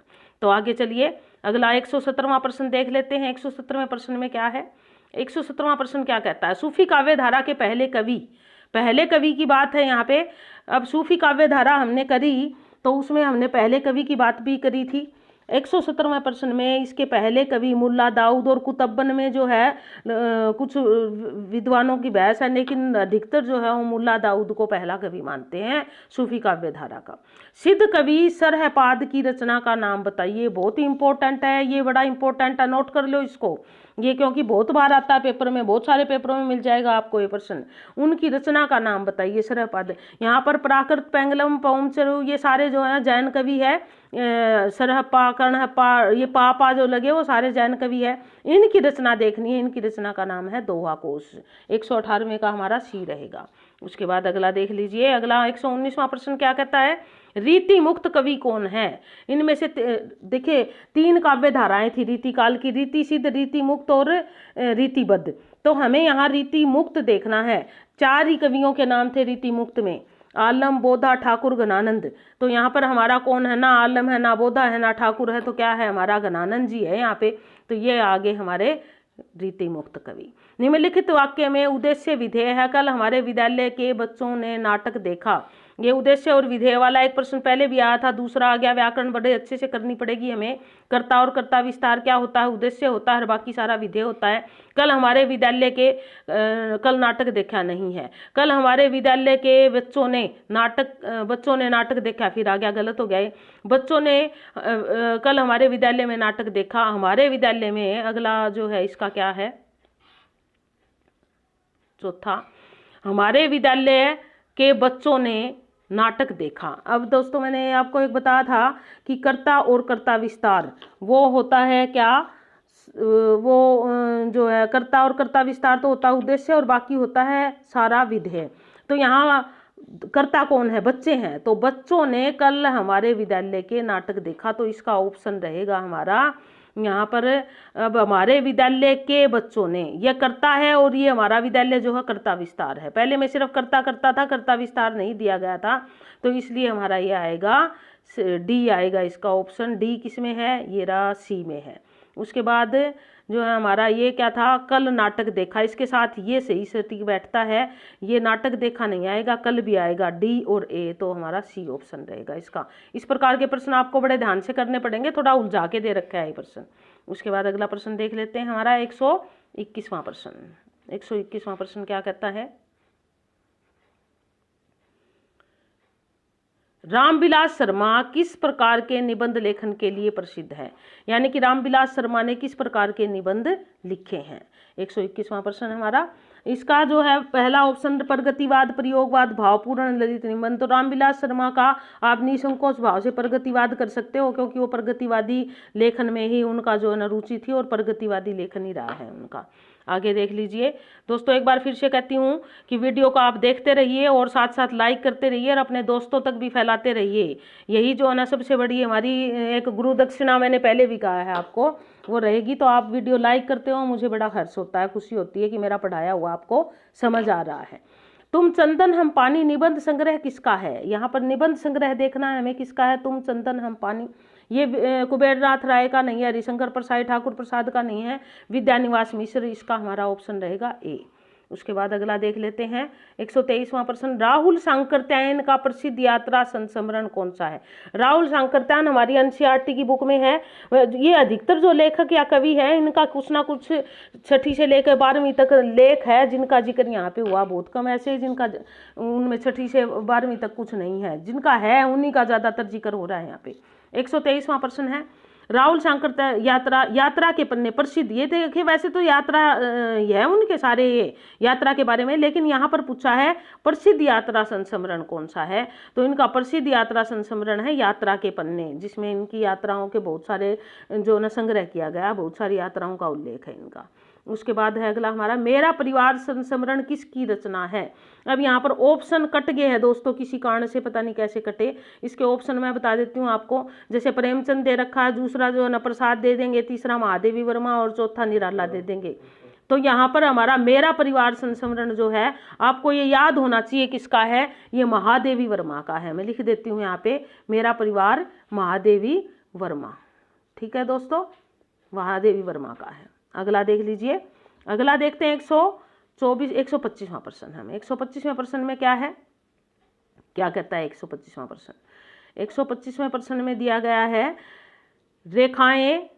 तो आगे चलिए अगला 117वां प्रश्न देख लेते हैं। 117वें प्रश्न में क्या है, 117वां प्रश्न क्या कहता है, सूफी काव्य धारा के पहले कवि की बात है यहाँ पे। अब सूफी काव्य धारा हमने करी तो उसमें हमने पहले कवि की बात भी करी थी। 117वें प्रश्न में इसके पहले कवि मुल्ला दाऊद और कुतब्बन में जो है कुछ विद्वानों की बहस है, लेकिन अधिकतर जो है वो मुल्ला दाऊद को पहला कवि मानते हैं सूफी काव्य धारा का। सिद्ध कवि सरहपाद की रचना का नाम बताइए। बहुत ही इंपॉर्टेंट है ये, बड़ा इंपॉर्टेंट है, नोट कर लो इसको ये, क्योंकि बहुत बार आता है पेपर में, बहुत सारे पेपरों में मिल जाएगा आपको ये प्रश्न। उनकी रचना का नाम बताइए सरहपाद। यहाँ पर प्राकृत, पेंगलम, पौमचरु ये सारे जो है जैन कवि है। सरहप्पा, कर्णहप्पा, ये पापा जो लगे वो सारे जैन कवि है। इनकी रचना देखनी है, इनकी रचना का नाम है दोहा कोश। 118वें का हमारा सी रहेगा। उसके बाद अगला देख लीजिए, अगला 119वां प्रश्न क्या कहता है, रीति मुक्त कवि कौन है। इनमें से देखिए 3 काव्य धाराएं थी रीति काल की, रीति सिद्ध, रीति मुक्त और रीतिबद्ध। तो हमें यहाँ रीति मुक्त देखना है। 4 ही कवियों के नाम थे रीति मुक्त में, आलम, बोधा, ठाकुर, घनानंद। तो यहाँ पर हमारा कौन है, ना आलम है, ना बोधा है, ना ठाकुर है, तो क्या है हमारा घनानंद जी है यहाँ पे। तो ये आगे हमारे रीति मुक्त कवि। निम्नलिखित वाक्य में उद्देश्य विधेय है। कल हमारे विद्यालय के बच्चों ने नाटक देखा। ये उद्देश्य और विधेय वाला एक प्रश्न पहले भी आया था, दूसरा आ गया। व्याकरण बड़े अच्छे से करनी पड़ेगी हमें। कर्ता और कर्ता विस्तार क्या होता है, उद्देश्य होता है, और बाकी सारा विधेय होता है। कल हमारे विद्यालय के कल नाटक देखा नहीं है, कल हमारे विद्यालय के बच्चों ने नाटक देखा, फिर आ गया, गलत हो गया। बच्चों ने कल हमारे विद्यालय में नाटक देखा। हमारे विद्यालय में अगला जो है इसका क्या है, चौथा, हमारे विद्यालय के बच्चों ने नाटक देखा। अब दोस्तों मैंने आपको एक बताया था कि कर्ता और कर्ता विस्तार वो होता है क्या, वो जो है कर्ता और कर्ता विस्तार तो होता है उद्देश्य, और बाकी होता है सारा विधेय। तो यहाँ कर्ता कौन है, बच्चे हैं। तो बच्चों ने कल हमारे विद्यालय के नाटक देखा, तो इसका ऑप्शन रहेगा हमारा यहाँ पर। अब हमारे विद्यालय के बच्चों ने, यह कर्ता है और ये हमारा विद्यालय जो है कर्ता विस्तार है। पहले में सिर्फ कर्ता करता था, कर्ता विस्तार नहीं दिया गया था, तो इसलिए हमारा ये आएगा डी आएगा इसका ऑप्शन। डी किसमें है, ये रहा सी में है। उसके बाद जो है हमारा ये क्या था, कल नाटक देखा, इसके साथ ये सही सटीक बैठता है। ये नाटक देखा नहीं आएगा, कल भी आएगा, डी और ए, तो हमारा सी ऑप्शन रहेगा इसका। इस प्रकार के प्रश्न आपको बड़े ध्यान से करने पड़ेंगे, थोड़ा उलझा के दे रखा है ये प्रश्न। उसके बाद अगला प्रश्न देख लेते हैं हमारा 121वां प्रश्न। 121वां प्रश्न क्या कहता है, रामविलास शर्मा किस प्रकार के निबंध लेखन के लिए प्रसिद्ध है। यानी कि रामविलास शर्मा ने किस प्रकार के निबंध लिखे हैं। 121वां प्रश्न हमारा, इसका जो है पहला ऑप्शन प्रगतिवाद, प्रयोगवाद, भावपूर्ण ललित निबंध। तो रामविलास शर्मा का आप निसंकोच भाव से प्रगतिवाद कर सकते हो, क्योंकि वो प्रगतिवादी लेखन में ही उनका जो है ना रुचि थी और प्रगतिवादी लेखन ही रहा है उनका। आगे देख लीजिए दोस्तों, एक बार फिर से कहती हूँ कि वीडियो को आप देखते रहिए और साथ साथ लाइक करते रहिए और अपने दोस्तों तक भी फैलाते रहिए। यही जो है ना सबसे बड़ी हमारी एक गुरु दक्षिणा, मैंने पहले भी कहा है आपको, वो रहेगी। तो आप वीडियो लाइक करते हो, मुझे बड़ा हर्ष होता है, खुशी होती है कि मेरा पढ़ाया हुआ आपको समझ आ रहा है। तुम चंदन हम पानी निबंध संग्रह किसका है। यहाँ पर निबंध संग्रह देखना है हमें, किसका है। तुम चंदन हम पानी, ये कुबेरनाथ राय का नहीं है, हरिशंकर प्रसाद ठाकुर प्रसाद का नहीं है, विद्यानिवास मिश्र, इसका हमारा ऑप्शन रहेगा ए। उसके बाद अगला देख लेते हैं 123वां प्रश्न, राहुल सांकृत्यायन का प्रसिद्ध यात्रा संस्मरण कौन सा है। राहुल सांकृत्यायन हमारी एनसीईआरटी की बुक में है। ये अधिकतर जो लेखक या कवि है इनका कुछ ना कुछ 6ठी से लेकर 12वीं तक लेख है, जिनका जिक्र यहाँ पे हुआ बहुत कम, ऐसे जिनका उनमें 6ठी से 12वीं तक कुछ नहीं है, जिनका है उन्हीं का ज्यादातर जिक्र हो रहा है यहाँ पे। 123वां प्रश्न है, राहुल सांकृत्यायन यात्रा के पन्ने प्रसिद्ध। ये देखिए वैसे तो यात्रा है उनके सारे ये यात्रा के बारे में, लेकिन यहाँ पर पूछा है प्रसिद्ध यात्रा संस्मरण कौन सा है। तो इनका प्रसिद्ध यात्रा संस्मरण है यात्रा के पन्ने, जिसमें इनकी यात्राओं के बहुत सारे जो न संग्रह किया गया, बहुत सारी यात्राओं का उल्लेख है इनका। उसके बाद है अगला हमारा, मेरा परिवार संस्मरण किसकी रचना है। अब यहाँ पर ऑप्शन कट गए हैं दोस्तों, किसी कारण से, पता नहीं कैसे कटे। इसके ऑप्शन मैं बता देती हूँ आपको, जैसे प्रेमचंद दे रखा है, दूसरा जो न प्रसाद दे देंगे, तीसरा महादेवी वर्मा और चौथा निराला दे देंगे। तो यहाँ पर हमारा मेरा परिवार संस्मरण जो है, आपको ये याद होना चाहिए किसका है, ये महादेवी वर्मा का है। मैं लिख देती हूँ यहाँ पे, मेरा परिवार महादेवी वर्मा। ठीक है दोस्तों, महादेवी वर्मा का है। अगला देख लीजिए, अगला देखते हैं 125वां प्रश्न। हमें 125वें प्रश्न में क्या है, क्या कहता है 125वां प्रश्न। 125वें प्रश्न में दिया गया है रेखाएं,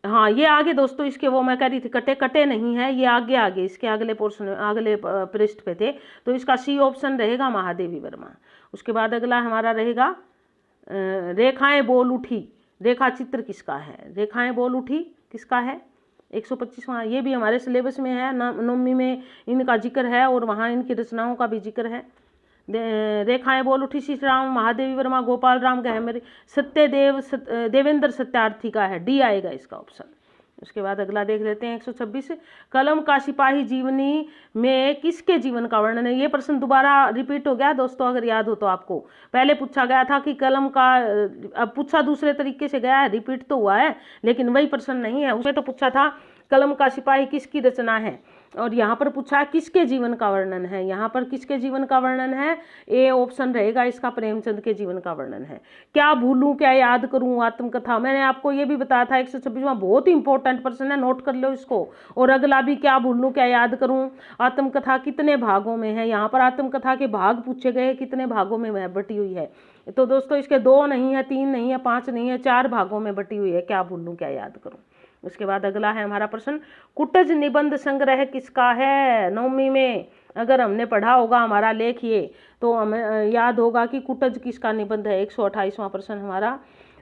हाँ ये आगे दोस्तों इसके, वो मैं कह रही थी कटे नहीं है, ये आगे इसके अगले पोर्शन अगले पृष्ठ पे थे। तो इसका सी ऑप्शन रहेगा महादेवी वर्मा। उसके बाद अगला हमारा रहेगा रेखाएं बोल उठी, रेखा चित्र किसका है। रेखाएं बोल उठी किसका है, 125वां। ये भी हमारे सिलेबस में है, नवमी में इनका जिक्र है और वहाँ इनकी रचनाओं का भी जिक्र है। रेखाएं बोल उठी सीताराम, महादेवी वर्मा, गोपाल राम गहमरे, सत्यदेव देवेंद्र सत्यार्थी का है, डी आएगा इसका ऑप्शन। उसके बाद अगला देख लेते हैं 126, कलम का सिपाही जीवनी में किसके जीवन का वर्णन है। ये प्रश्न दोबारा रिपीट हो गया दोस्तों, अगर याद हो तो आपको। पहले पूछा गया था कि कलम का, अब पूछा दूसरे तरीके से गया है, रिपीट तो हुआ है लेकिन वही प्रश्न नहीं है। उसमें तो पूछा था कलम का सिपाही किसकी रचना है, और यहाँ पर पूछा किसके जीवन का वर्णन है। यहाँ पर किसके जीवन का वर्णन है, ए ऑप्शन रहेगा इसका, प्रेमचंद के जीवन का वर्णन है। क्या भूलूं क्या याद करूं आत्मकथा, मैंने आपको ये भी बताया था 126वां बहुत इंपॉर्टेंट प्रश्न है, नोट कर लो इसको। और अगला भी क्या भूलूं क्या याद करूं आत्मकथा कितने भागों में है। यहाँ पर आत्मकथा के भाग पूछे गए, कितने भागों में वह बटी हुई है। तो दोस्तों इसके 2 नहीं है, 3 नहीं है, 5 नहीं है, 4 भागों में बटी हुई है क्या भूलूं क्या याद करूं। उसके बाद अगला है हमारा प्रश्न, कुटज निबंध संग्रह किसका है। नवमी में अगर हमने पढ़ा होगा हमारा लेख ये, तो हमें याद होगा कि कुटज किसका निबंध है। 128वां प्रश्न हमारा,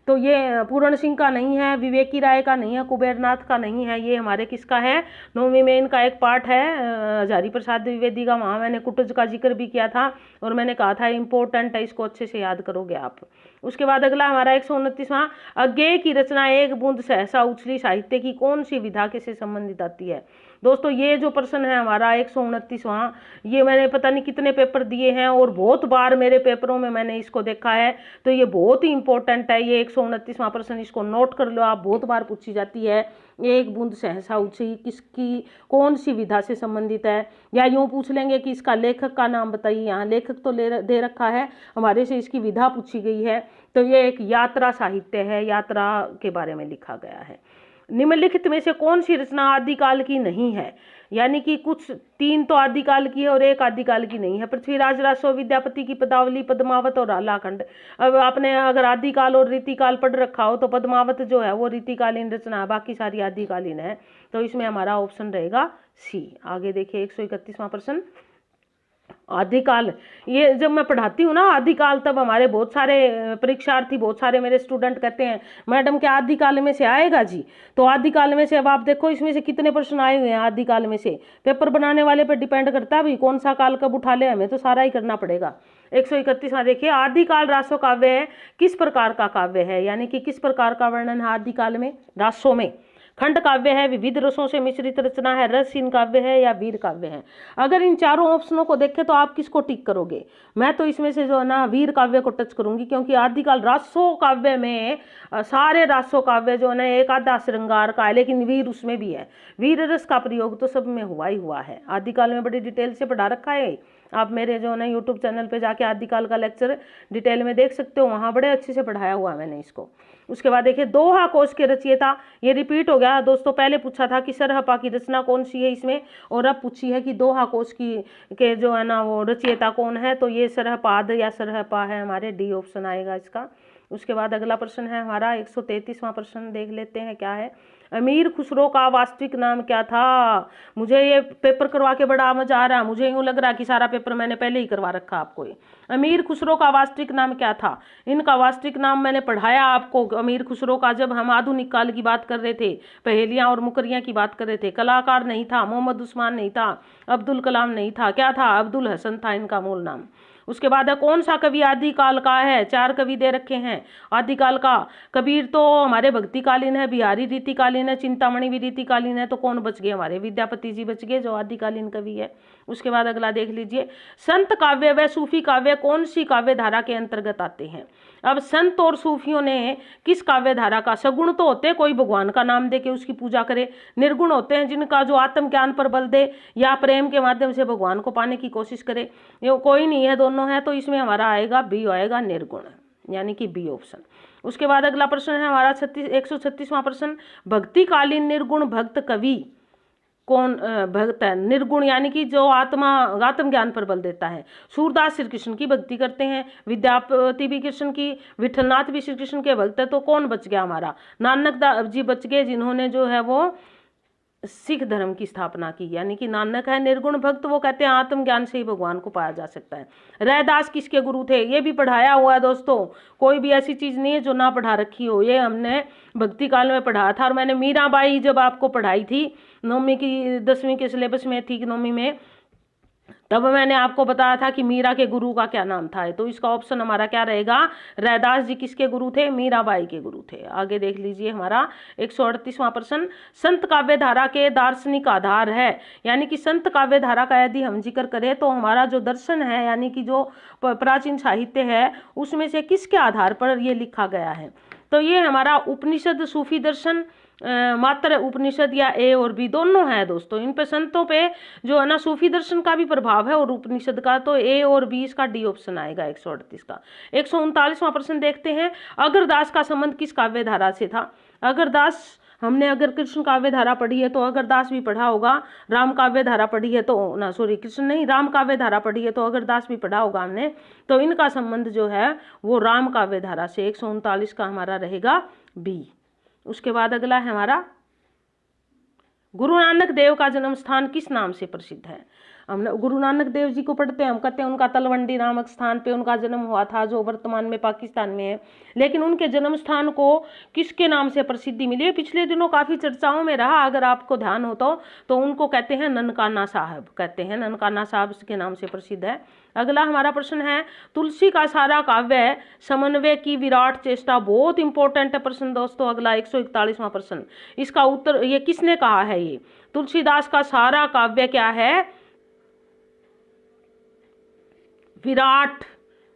तो ये पूर्ण सिंह का नहीं है, विवेकी राय का नहीं है, कुबेरनाथ का नहीं है, ये हमारे किसका है। नवमी में इनका एक पाठ है हजारी प्रसाद द्विवेदी का, वहाँ मैंने कुटज का जिक्र भी किया था और मैंने कहा था इम्पोर्टेंट है, इसको अच्छे से याद करोगे आप। उसके बाद अगला हमारा 129वां, अज्ञेय की रचना एक बूंद सहसा उछली साहित्य की कौन सी विधा के से संबंधित आती है। दोस्तों ये जो प्रश्न है हमारा 129वां, ये मैंने पता नहीं कितने पेपर दिए हैं और बहुत बार मेरे पेपरों में मैंने इसको देखा है, तो ये बहुत ही इंपॉर्टेंट है। ये 129वां प्रश्न, इसको नोट कर लो आप, बहुत बार पूछी जाती है। एक बूंद सहसा उछली किसकी कौन सी विधा से संबंधित है, या यूँ पूछ लेंगे कि इसका लेखक का नाम बताइए। यहाँ लेखक तो दे रखा है, हमारे से इसकी विधा पूछी गई है। तो ये एक यात्रा साहित्य है, यात्रा के बारे में लिखा गया है। निम्नलिखित में से कौन सी रचना आदिकाल की नहीं है? यानी कि कुछ 3 तो आदिकाल की है और 1 आदिकाल की नहीं है। पृथ्वीराज रासो, विद्यापति की पदावली, पद्मावत और आलाखंड। अब आपने अगर आदिकाल और रीतिकाल पढ़ रखा हो तो पद्मावत जो है वो रीतिकालीन रचना है, बाकी सारी आदिकालीन है। तो इसमें हमारा ऑप्शन रहेगा सी। आगे देखिए 131वां प्रश्न, आदिकाल। ये जब मैं पढ़ाती हूँ ना आदिकाल, तब हमारे बहुत सारे परीक्षार्थी, बहुत सारे मेरे स्टूडेंट कहते हैं मैडम क्या आदिकाल में से आएगा जी? तो आदिकाल में से अब आप देखो इसमें से कितने प्रश्न आए हुए हैं आदिकाल में से। पेपर बनाने वाले पर डिपेंड करता है भाई कौन सा काल कब उठा ले, हमें तो सारा ही करना पड़ेगा। 131वां देखिए, आदिकाल रासो काव्य है किस प्रकार का काव्य है? यानी कि किस प्रकार का वर्णन है आदिकाल में? रासो में। खंड काव्य है, विविध रसों से मिश्रित रचना है, रसहीन काव्य है या वीर काव्य है? अगर इन चारों ऑप्शनों को देखें तो आप किसको टिक करोगे? मैं तो इसमें से जो है ना वीर काव्य को टच करूंगी, क्योंकि आदिकाल रासो काव्य में सारे रासो काव्य जो है ना एक आधा श्रृंगार का है, लेकिन वीर उसमें भी है। वीर रस का प्रयोग तो सब में हुआ ही हुआ है। आदिकाल में बड़ी डिटेल से पढ़ा रखा है, आप मेरे जो है ना यूट्यूब चैनल पे जाके आदिकाल का लेक्चर डिटेल में देख सकते हो, वहाँ बड़े अच्छे से पढ़ाया हुआ है मैंने इसको। उसके बाद देखिए, दोहा कोश के रचयिता, ये रिपीट हो गया दोस्तों। पहले पूछा था कि सरहपा की रचना कौन सी है इसमें, और अब पूछी है कि दोहा कोश की के जो है ना वो रचयिता कौन है। तो ये सरहपाद या सरहपा है, हमारे डी ऑप्शन आएगा इसका। उसके बाद अगला प्रश्न है हमारा 133वां प्रश्न, देख लेते हैं क्या है। अमीर खुसरो का वास्तविक नाम क्या था? मुझे ये पेपर करवा के बड़ा मजा आ रहा है, मुझे यूं लग रहा है कि सारा पेपर मैंने पहले ही करवा रखा आपको। ये अमीर खुसरो का वास्तविक नाम क्या था? इनका वास्तविक नाम मैंने पढ़ाया आपको अमीर खुसरो का, जब हम आधुनिक काल की बात कर रहे थे, पहेलियां और मुकरियां की बात कर रहे थे। कलाकार नहीं था, मोहम्मद उस्मान नहीं था, अब्दुल कलाम नहीं था, क्या था? अब्दुल हसन था इनका मूल नाम। उसके बाद कौन सा कवि आदिकाल का है? 4 कवि दे रखे हैं आदिकाल का। कबीर तो हमारे भक्तिकालीन है, बिहारी रीतिकालीन है, चिंतामणि भी रीतिकालीन है। तो कौन बच गए? हमारे विद्यापति जी बच गए जो आदिकालीन कवि है। उसके बाद अगला देख लीजिए, संत काव्य व सूफी काव्य कौन सी काव्य धारा के अंतर्गत आते हैं? अब संत और सूफियों ने किस काव्य धारा का? सगुण तो होते कोई भगवान का नाम दे के उसकी पूजा करे, निर्गुण होते हैं जिनका जो आत्मज्ञान पर बल दे या प्रेम के माध्यम से भगवान को पाने की कोशिश करे। ये कोई नहीं है, दोनों है। तो इसमें हमारा आएगा बी, आएगा निर्गुण, यानी कि बी ऑप्शन। उसके बाद अगला प्रश्न है हमारा 136वां प्रश्न, भक्तिकालीन निर्गुण भक्त कवि कौन भक्त है? निर्गुण यानी कि जो आत्म ज्ञान पर बल देता है। सूरदास श्री कृष्ण की भक्ति करते हैं, विद्यापति भी कृष्ण की, विठलनाथ भी श्री कृष्ण के भक्त है। तो कौन बच गया? हमारा नानक जी बच गए, जिन्होंने जो है वो सिख धर्म की स्थापना की। यानी कि नानक है निर्गुण भक्त, वो कहते हैं आत्मज्ञान से ही भगवान को पाया जा सकता है। रैदास किसके गुरु थे? ये भी पढ़ाया हुआ है दोस्तों, कोई भी ऐसी चीज नहीं है जो ना पढ़ा रखी हो। ये हमने भक्ति काल में पढ़ाया था। और मैंने मीराबाई जब आपको पढ़ाई थी, नौवीं की 10वीं के सिलेबस में थी, नौवीं में, तब मैंने आपको बताया था कि मीरा के गुरु का क्या नाम था। तो इसका ऑप्शन हमारा क्या रहेगा? रैदास जी किसके गुरु थे? मीराबाई के गुरु थे। आगे देख लीजिए हमारा 138वां प्रश्न, संत काव्य धारा के दार्शनिक आधार है। यानी कि संत काव्य धारा का यदि हम जिक्र करें तो हमारा जो दर्शन है, यानी कि जो प्राचीन साहित्य है, उसमें से किसके आधार पर ये लिखा गया है? तो ये हमारा उपनिषद, सूफी दर्शन, मात्र उपनिषद या ए और बी दोनों है दोस्तों। इन पे संतों पे जो है ना सूफी दर्शन का भी प्रभाव है और उपनिषद का। तो ए और बी, इसका डी ऑप्शन आएगा 138 का। 139वां प्रश्न देखते हैं, अगरदास का संबंध किस काव्य धारा से था? अगरदास, हमने अगर कृष्ण काव्य धारा पढ़ी है तो अगरदास भी पढ़ा होगा, राम काव्य धारा पढ़ी है तो ना, सॉरी कृष्ण नहीं, राम काव्य धारा पढ़ी है तो अगरदास भी पढ़ा होगा हमने। तो इनका संबंध जो है वो राम काव्य धारा से। 139 का हमारा रहेगा बी। उसके बाद अगला है हमारा, गुरु नानक देव का जन्म स्थान किस नाम से प्रसिद्ध है? हम गुरु नानक देव जी को पढ़ते हैं, हम कहते हैं उनका तलवंडी नामक स्थान पे उनका जन्म हुआ था, जो वर्तमान में पाकिस्तान में है। लेकिन उनके जन्म स्थान को किसके नाम से प्रसिद्धि मिली है? पिछले दिनों काफी चर्चाओं में रहा, अगर आपको ध्यान हो तो उनको कहते हैं ननकाना साहब, कहते हैं ननकाना साहब के नाम से प्रसिद्ध है। अगला हमारा प्रश्न है, तुलसी का सारा काव्य समन्वय की विराट चेष्टा, बहुत इंपॉर्टेंट है प्रश्न दोस्तों। अगला 141वां प्रश्न, इसका उत्तर ये किसने कहा है? ये तुलसीदास का सारा काव्य क्या है? विराट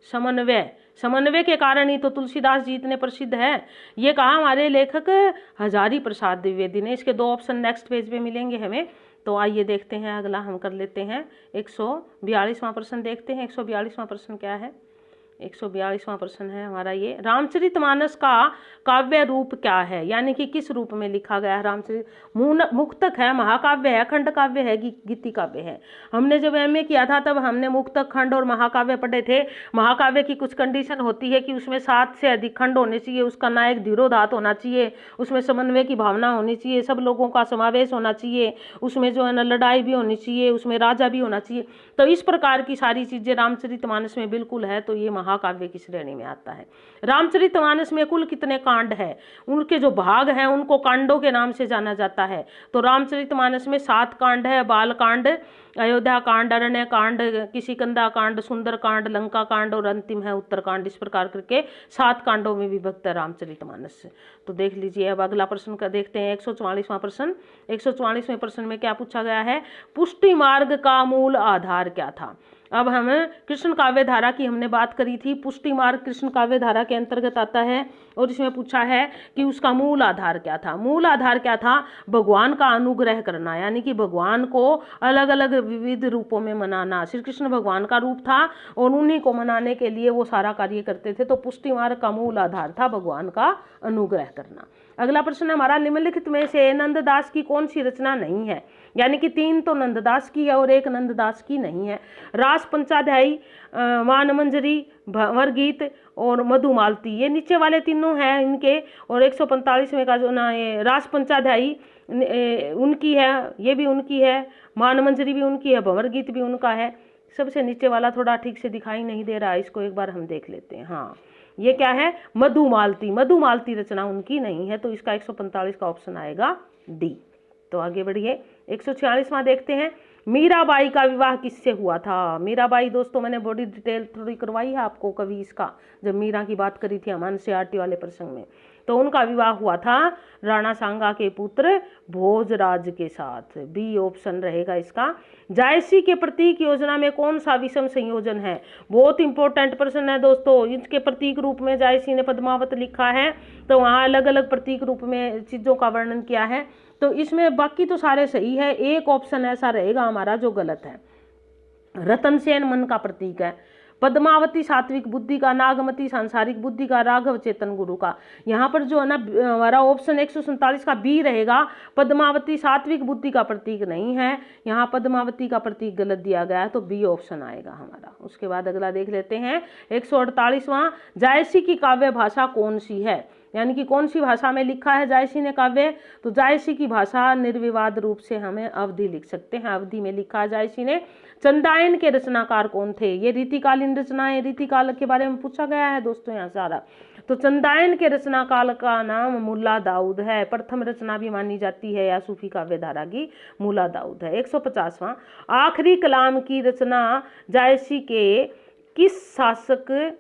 समन्वय, समन्वय के कारण ही तो तुलसीदास जी इतने प्रसिद्ध है। ये कहा हमारे लेखक हजारी प्रसाद द्विवेदी ने। इसके 2 ऑप्शन नेक्स्ट पेज पे मिलेंगे हमें। तो आइए देखते हैं, अगला हम कर लेते हैं 142वां प्रश्न देखते हैं। 142वां प्रश्न क्या है? 142वां प्रश्न है हमारा ये, रामचरितमानस का काव्य रूप क्या है, यानी कि किस रूप में लिखा गया है। रामचरित मुक्तक है, महाकाव्य है, खंड काव्य है, गीति काव्य है। हमने जब एमए किया था तब हमने मुक्तक, खंड और महाकाव्य पढ़े थे। महाकाव्य की कुछ कंडीशन होती है कि उसमें 7 से अधिक खंड होने चाहिए, उसका नायक धीरोदात्त होना चाहिए, उसमें समन्वय की भावना होनी चाहिए, सब लोगों का समावेश होना चाहिए, उसमें जो है ना लड़ाई भी होनी चाहिए, उसमें राजा भी होना चाहिए। तो इस प्रकार की सारी चीजें रामचरितमानस में बिल्कुल है, तो ये महाकाव्य की श्रेणी में आता है। रामचरितमानस में कुल कितने कांड है, उनके जो भाग हैं उनको कांडों के नाम से जाना जाता है। तो रामचरितमानस में 7 कांड है, बाल कांड, अयोध्या कांड, अरण्य कांड, किष्किंधा कांड, सुंदर कांड, लंका कांड और अंतिम है उत्तरकांड। इस प्रकार करके 7 कांडों में विभक्त है रामचरितमानस। तो देख लीजिए, अब अगला प्रश्न का देखते हैं 144वां प्रश्न। 144वें प्रश्न में क्या पूछा गया है, पुष्टि मार्ग का मूल आधार क्या था। अब हम कृष्ण काव्य धारा की हमने बात करी थी, पुष्टि मार्ग कृष्ण काव्य धारा के अंतर्गत आता है और इसमें पूछा है कि उसका मूल आधार क्या था। मूल आधार क्या था, भगवान का अनुग्रह करना, यानी कि भगवान को अलग अलग विविध रूपों में मनाना। श्री कृष्ण भगवान का रूप था और उन्हीं को मनाने के लिए वो सारा कार्य करते थे। तो पुष्टि मार्ग का मूल आधार था भगवान का अनुग्रह करना। अगला प्रश्न हमारा, निम्नलिखित में से नंददास की कौन सी रचना नहीं है, यानी कि 3 तो नंददास की है और 1 नंददास की नहीं है। रास पंचाध्यायी, मानमंजरी, भंवर गीत और मधुमालती, ये नीचे वाले तीनों हैं इनके। और 145वें का जो ना ये रास पंचाध्यायी उनकी है, ये भी उनकी है, मानमंजरी भी उनकी है, भंवर गीत भी उनका है। सबसे नीचे वाला थोड़ा ठीक से दिखाई नहीं दे रहा है, इसको एक बार हम देख लेते हैं। हाँ, ये क्या है, मधुमालती। मधुमालती रचना उनकी नहीं है, तो इसका 145 का ऑप्शन आएगा डी। तो आगे बढ़िए, 146वां देखते हैं, मीराबाई का विवाह किससे हुआ था। मीराबाई दोस्तों मैंने बड़ी डिटेल थोड़ी करवाई है आपको कभी इसका, जब मीरा की बात करी थी हम एनसीईआरटी वाले प्रसंग में। तो उनका विवाह हुआ था राणा सांगा के पुत्र भोजराज के साथ। बी ऑप्शन रहेगा इसका। जायसी के प्रतीक योजना में कौन सा विषम संयोजन है, बहुत इंपॉर्टेंट प्रश्न है दोस्तों। इसके प्रतीक रूप में जायसी ने पद्मावत लिखा है, तो वहाँ अलग अलग प्रतीक रूप में चीजों का वर्णन किया है। तो इसमें बाकी तो सारे सही है, एक ऑप्शन ऐसा रहेगा हमारा जो गलत है। रतन सेन मन का प्रतीक है, पद्मावती सात्विक बुद्धि का, नागमती सांसारिक बुद्धि का, राघव चेतन गुरु का। यहाँ पर जो है ना हमारा ऑप्शन 147 का बी रहेगा। पद्मावती सात्विक बुद्धि का प्रतीक नहीं है, यहाँ पद्मावती का प्रतीक गलत दिया गया है, तो बी ऑप्शन आएगा हमारा। उसके बाद अगला देख लेते हैं 148वां, जायसी की काव्य भाषा कौन सी है, यानी कि कौन सी भाषा में लिखा है जायसी ने काव्य। तो जायसी की भाषा निर्विवाद रूप से हमें अवधि लिख सकते हैं, अवधि में लिखा है जायसी ने। चंदायन के रचनाकार कौन थे, ये रीतिकालीन रचनाएं, रीतिकाल के बारे में पूछा गया है दोस्तों यहाँ सारा। तो चंदायन के रचनाकाल का नाम मुल्ला दाऊद है, प्रथम रचना भी मानी जाती है या सूफी काव्य धारा की मुल्ला दाऊद है। 150वां, आखिरी कलाम की रचना जायसी के किस शासक,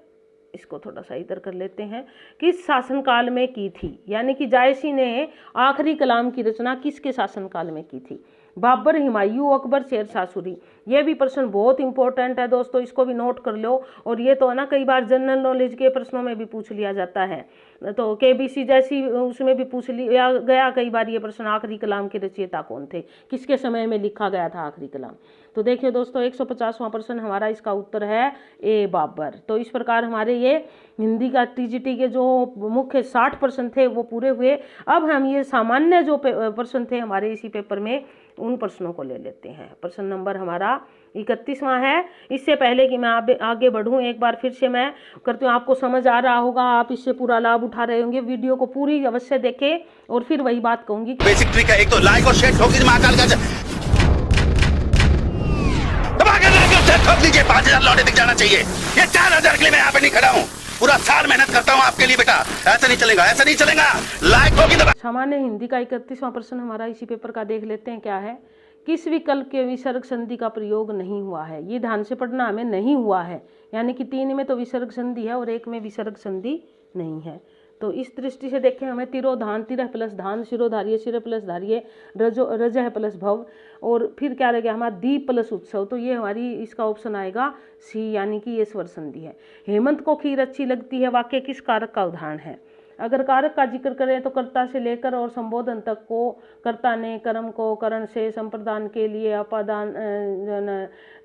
इसको थोड़ा सा इधर कर लेते हैं, किस शासनकाल में की थी, यानी कि जायसी ने आखिरी कलाम की रचना किसके शासनकाल में की थी। बाबर, हुमायूं, अकबर, शेरशाह सूरी। ये भी प्रश्न बहुत इंपॉर्टेंट है दोस्तों, इसको भी नोट कर लो। और ये तो है ना कई बार जनरल नॉलेज के प्रश्नों में भी पूछ लिया जाता है, तो केबीसी जैसी उसमें भी पूछ लिया गया कई बार ये प्रश्न, आखिरी कलाम के रचयिता कौन थे, किसके समय में लिखा गया था आखिरी कलाम। तो देखिए दोस्तों 150वां प्रश्न हमारा, इसका उत्तर है ए बाबर। तो इस प्रकार हमारे ये हिंदी का टीजीटी के जो मुख्य 60 प्रश्न थे वो पूरे हुए। अब हम ये सामान्य जो प्रश्न थे हमारे इसी पेपर में, उन प्रश्नों को ले लेते हैं। प्रश्न नंबर हमारा 31वां है। इससे पहले कि मैं आगे बढ़ूं, एक बार फिर से मैं करती हूँ, आपको समझ आ रहा होगा, आप इससे पूरा लाभ उठा रहे होंगे। वीडियो को पूरी अवश्य देखें और फिर वही बात कहूंगी। बेसिक ट्रिक है, एक तो लाइक और शेयर ठोक दीजिए, महाकाल का ठोक दीजिए, 5000 लौटे दिख जाना चाहिए। ये 4000 के लिए मैं यहाँ पे नहीं खड़ा हूँ, पूरा साल मेहनत करता हूँ आपके लिए बेटा, ऐसा नहीं चलेगा, ऐसा नहीं चलेगा। लाइक होगी दबा। सामान्य हिंदी का 31वां प्रश्न हमारा इसी पेपर का देख लेते हैं, क्या है, किस विकल्प के विसर्ग संधि का प्रयोग नहीं हुआ है। ये ध्यान से पढ़ना हमें, नहीं हुआ है, यानी कि 3 में तो विसर्ग संधि है और 1 में विसर्ग संधि नहीं है। तो इस दृष्टि से देखें, हमें तिरोधान, तिरह प्लस धान, शिरोधार्य, शिर प्लस धार्य, रजह प्लस भव, और फिर क्या रह गया हमारा दीप प्लस उत्सव। तो ये हमारी इसका ऑप्शन आएगा सी, यानी कि ये स्वर संधि है। हेमंत को खीर अच्छी लगती है वाक्य किस कारक का उदाहरण है। अगर कारक का जिक्र करें तो कर्ता से लेकर और संबोधन तक को कर्ता ने कर्म को करण से संप्रदान के लिए अपादान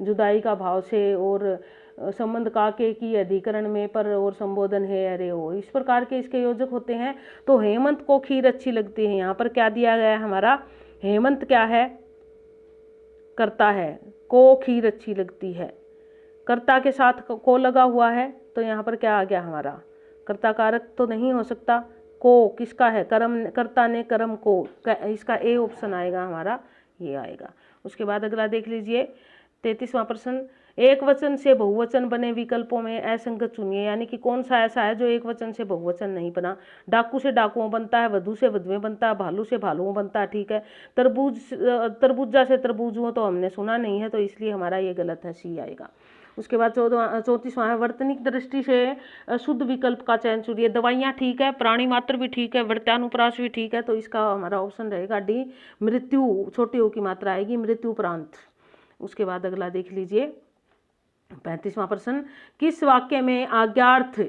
जुदाई का भाव से और संबंध काके की अधिकरण में पर और संबोधन है अरे हो, इस प्रकार के इसके योजक होते हैं। तो हेमंत को खीर अच्छी लगती है, यहाँ पर क्या दिया गया है हमारा, हेमंत क्या है, कर्ता है, को खीर अच्छी लगती है, कर्ता के साथ को लगा हुआ है तो यहाँ पर क्या आ गया हमारा, कर्ता कारक तो नहीं हो सकता, को किसका है, कर्म, कर्ता ने कर्म को, इसका ए ऑप्शन आएगा हमारा, ये आएगा। उसके बाद अगला देख लीजिए 33वां प्रश्न, एक वचन से बहुवचन बने विकल्पों में असंगत चुनिए, यानी कि कौन सा ऐसा है जो एक वचन से बहुवचन नहीं बना। डाकू से डाकुओं बनता है, वधु से वधुएं बनता है, भालू से भालुओं बनता है, ठीक है। तरबूजा से तरबूजुओं तो हमने सुना नहीं है, तो इसलिए हमारा ये गलत है, सी आएगा। उसके बाद 34वां है, वर्तनिक दृष्टि से शुद्ध विकल्प का चयन चुनिए। दवाइयाँ ठीक है, प्राणी मात्र भी ठीक है, वर्त्यानुप्रास भी ठीक है, तो इसका हमारा ऑप्शन रहेगा डी, मृत्यु, छोटी ओ की मात्रा आएगी, मृत्यु उपरांत। उसके बाद अगला देख लीजिए 35वां प्रश्न, किस वाक्य में आज्ञार्थ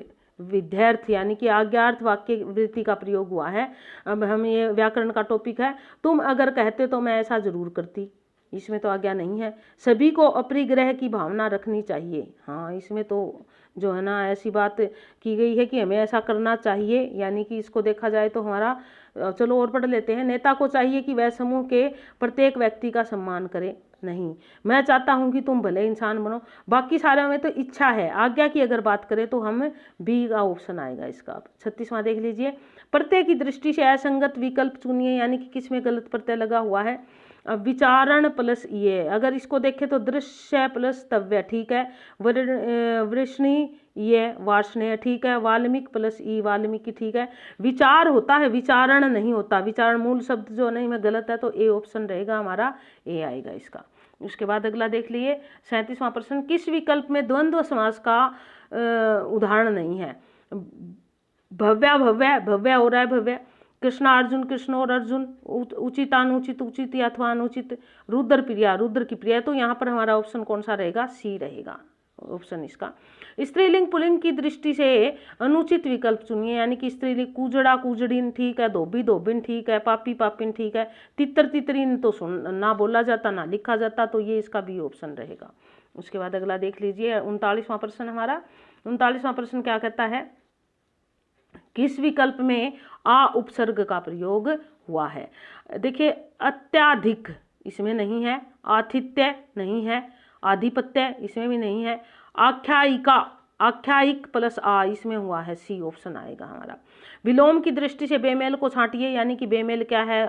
विध्यर्थ यानी कि आज्ञार्थ वाक्य वृत्ति का प्रयोग हुआ है। अब हम ये व्याकरण का टॉपिक है, तुम अगर कहते तो मैं ऐसा जरूर करती, इसमें तो आज्ञा नहीं है। सभी को अपरिग्रह की भावना रखनी चाहिए, हाँ इसमें तो जो है ना ऐसी बात की गई है कि हमें ऐसा करना चाहिए, यानी कि इसको देखा जाए तो हमारा, चलो और पढ़ लेते हैं। नेता को चाहिए कि वह समूह के प्रत्येक व्यक्ति का सम्मान करे, नहीं। मैं चाहता हूं कि तुम भले इंसान बनो, बाकी सारे में तो इच्छा है। आज्ञा की अगर बात करें तो हम बी का ऑप्शन आएगा इसका। 36वां देख लीजिए, प्रत्यय की दृष्टि से असंगत विकल्प चुनिए, यानी कि किसमें गलत प्रत्यय लगा हुआ है। विचारण प्लस ये, अगर इसको देखें तो दृश्य प्लस तव्य, ठीक है। वृष्णि ये वार्ष्णेय, ठीक है। वाल्मीकि प्लस ई वाल्मीकि, ठीक है। विचार होता है, विचारण नहीं होता, विचारण मूल शब्द जो नहीं में गलत है, तो ए ऑप्शन रहेगा हमारा, ए आएगा इसका। उसके बाद अगला देख लिए 37वां प्रश्न, किस विकल्प में द्वंद्व समास का उदाहरण नहीं है। भव्या भव्य, भव्य हो रहा है भव्य। कृष्णा अर्जुन, कृष्ण और अर्जुन। उचित अनुचित, उचित अथवा अनुचित। रुद्र प्रिया, रुद्र की प्रिया, तो यहाँ पर हमारा ऑप्शन कौन सा रहेगा, सी रहेगा ऑप्शन इसका। स्त्रीलिंग पुल्लिंग की दृष्टि से अनुचित विकल्प चुनिए, यानी कि स्त्रीलिंग कुजड़ा कुजड़िन, ठीक है। धोबी धोबिन, ठीक है। पापी पापिन, ठीक है। तितर तितरीन तो ना बोला जाता ना लिखा जाता, तो ये इसका भी ऑप्शन रहेगा। उसके बाद अगला देख लीजिए 39वां प्रश्न हमारा। 39वां प्रश्न क्या कहता है, किस विकल्प में आ उपसर्ग का प्रयोग हुआ है। देखिए अत्याधिक इसमें नहीं है, आतिथ्य नहीं है, आधिपत्य इसमें भी नहीं है, आख्यायिका, आख्यायिक प्लस आ इसमें हुआ है, सी ऑप्शन आएगा हमारा। विलोम की दृष्टि से बेमेल को छांटिए, यानी कि बेमेल क्या है,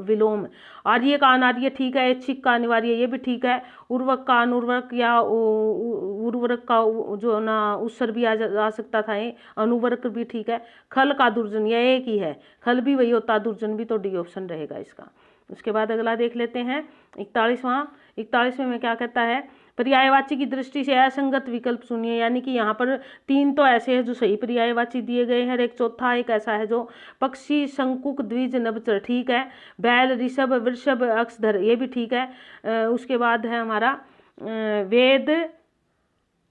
विलोम। आर्य का अनार्य, ठीक है। ऐच्छिक का अनिवार्य, ये भी ठीक है। उर्वरक का अनुर्वरक, या उर्वरक का जो ना उत्सर्ग भी आ सकता था, ये अनुवर्क भी ठीक है। खल का दुर्जन, यह एक ही है, खल भी वही होता, दुर्जन भी, तो डी ऑप्शन रहेगा इसका। उसके बाद अगला देख लेते हैं 41वें में क्या कहता है, पर्यायवाची की दृष्टि से असंगत विकल्प चुनिए, यानी कि यहाँ पर 3 तो ऐसे हैं जो सही पर्यायवाची दिए गए हैं, एक चौथा एक ऐसा है जो पक्षी, शंकुक, द्विज, नभचर, ठीक है। बैल, ऋषभ, वृषभ, अक्षधर, ये भी ठीक है। उसके बाद है हमारा वेद,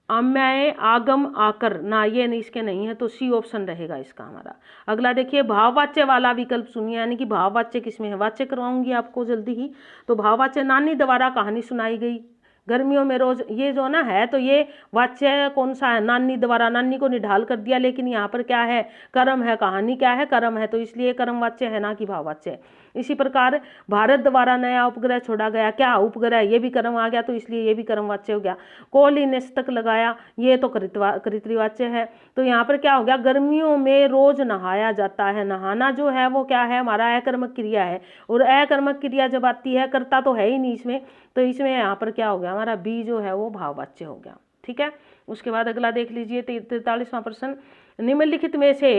अम्याय, आगम, आकर, ना ये नहीं, इसके नहीं है, तो सी ऑप्शन रहेगा इसका हमारा। अगला देखिए भाववाच्य वाला विकल्प सुनिए, यानी कि भाववाच्य किसमें है, वाच्य करवाऊंगी आपको जल्दी ही। तो भाववाच्य, नानी द्वारा कहानी सुनाई गई गर्मियों में रोज, ये जो ना है, तो ये वाच्य कौन सा है, नानी द्वारा, नानी को निढाल कर दिया, लेकिन यहाँ पर क्या है, कर्म है, कहानी क्या है, कर्म है, तो इसलिए कर्म वाच्य है, ना कि भाववाच्य। इसी प्रकार भारत द्वारा नया उपग्रह छोड़ा गया, क्या उपग्रह, ये भी कर्म आ गया, तो इसलिए ये भी कर्म वाच्य हो गया। कोहली ने शतक लगाया, ये तो कर्तृवाच्य है, तो यहाँ पर क्या हो गया, गर्मियों में रोज नहाया जाता है। नहाना जो है वो क्या है, हमारा अकर्मक क्रिया है, और अकर्मक क्रिया जब आती है, कर्ता तो है ही नहीं इसमें, तो इसमें यहाँ पर क्या हो गया, हमारा बी जो है वो भाववाच्य हो गया, ठीक है। उसके बाद अगला देख लीजिए 43वां प्रश्न, निम्नलिखित में से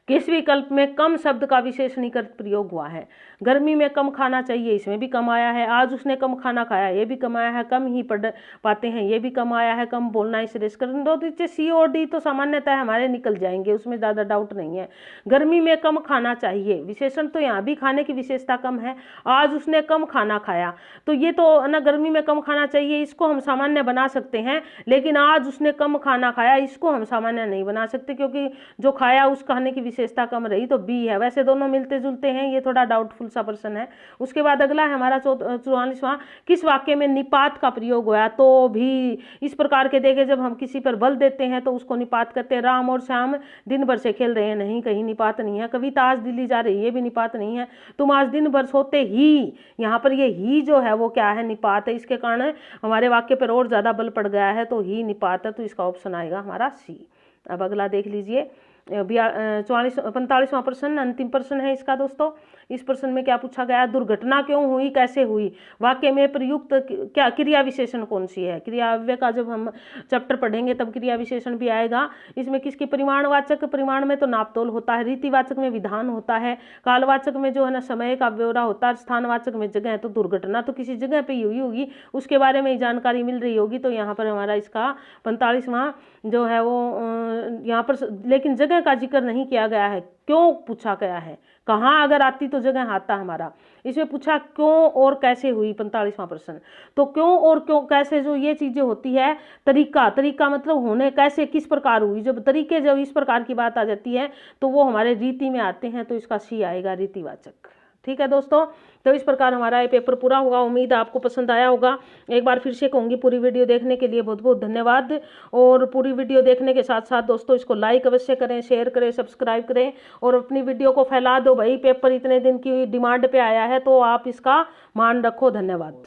किस विकल्प में कम शब्द का विशेषणीकृत प्रयोग हुआ है? गर्मी में कम खाना चाहिए, इसमें भी कम आया है। आज उसने कम खाना खाया, ये भी कम आया है। कम ही पढ़ पाते हैं, ये भी कम आया है। कम बोलना ही श्रेष्ठ कर दो, तो सी और डी तो सामान्यतः हमारे निकल जाएंगे, उसमें ज़्यादा डाउट नहीं है। गर्मी में कम खाना चाहिए, विशेषण तो यहाँ भी खाने की विशेषता कम है। आज उसने कम खाना खाया, तो ये तो ना गर्मी में कम खाना चाहिए, इसको हम सामान्य बना सकते हैं, लेकिन आज उसने कम खाना खाया, इसको हम सामान्य नहीं बना सकते, क्योंकि जो खाया उस खाने की विशेषता कम रही, तो बी है। वैसे दोनों मिलते जुलते हैं, ये थोड़ा डाउटफुल सा प्रश्न है। उसके बाद अगला है हमारा 44वां, किस वाक्य में निपात का प्रयोग हुआ? तो भी इस प्रकार के देखे, जब हम किसी पर बल देते हैं तो उसको निपात करते हैं। राम और श्याम दिन भर से खेल रहे हैं, नहीं, कहीं निपात नहीं है। कविता आज दिल्ली जा रही है, ये भी निपात नहीं है। तुम आज दिन भर सोते ही, यहाँ पर ये ही जो है वो क्या है? निपात है। इसके कारण हमारे वाक्य पर और ज्यादा बल पड़ गया है, तो ही निपात है, तो इसका ऑप्शन आएगा हमारा सी। अब अगला देख लीजिए, 45वां प्रश्न, अंतिम प्रश्न है इसका दोस्तों। इस प्रश्न में क्या पूछा गया? दुर्घटना क्यों हुई, कैसे हुई? वाक्य में प्रयुक्त क्या क्रिया विशेषण कौन सी है? क्रिया अव्यय का जब हम चैप्टर पढ़ेंगे तब क्रिया विशेषण भी आएगा। इसमें किसकी? परिमाणवाचक, परिमाण में तो नापतोल होता है। रीतिवाचक में विधान होता है। कालवाचक में जो है ना समय का ब्यौरा होता है। स्थानवाचक में जगह है। तो दुर्घटना तो किसी जगह पे हुई होगी, उसके बारे में जानकारी मिल रही होगी, तो यहाँ पर हमारा इसका 45वां जो है वो यहाँ पर, लेकिन जगह का जिक्र नहीं किया गया है। क्यों पूछा गया है? कहाँ अगर आती तो जगह आता हमारा। इसमें पूछा क्यों और कैसे हुई, 45वां प्रश्न। तो क्यों और क्यों कैसे जो ये चीजें होती है, तरीका मतलब होने, कैसे किस प्रकार हुई। जब तरीके, जब इस प्रकार की बात आ जाती है तो वो हमारे रीति में आते हैं, तो इसका सी आएगा, रीतिवाचक। ठीक है दोस्तों, तो इस प्रकार हमारा ये पेपर पूरा होगा। उम्मीद है आपको पसंद आया होगा। एक बार फिर से कहूँगी, पूरी वीडियो देखने के लिए बहुत बहुत धन्यवाद। और पूरी वीडियो देखने के साथ साथ दोस्तों इसको लाइक अवश्य करें, शेयर करें, सब्सक्राइब करें और अपनी वीडियो को फैला दो भाई। पेपर इतने दिन की डिमांड पे आया है, तो आप इसका मान रखो। धन्यवाद।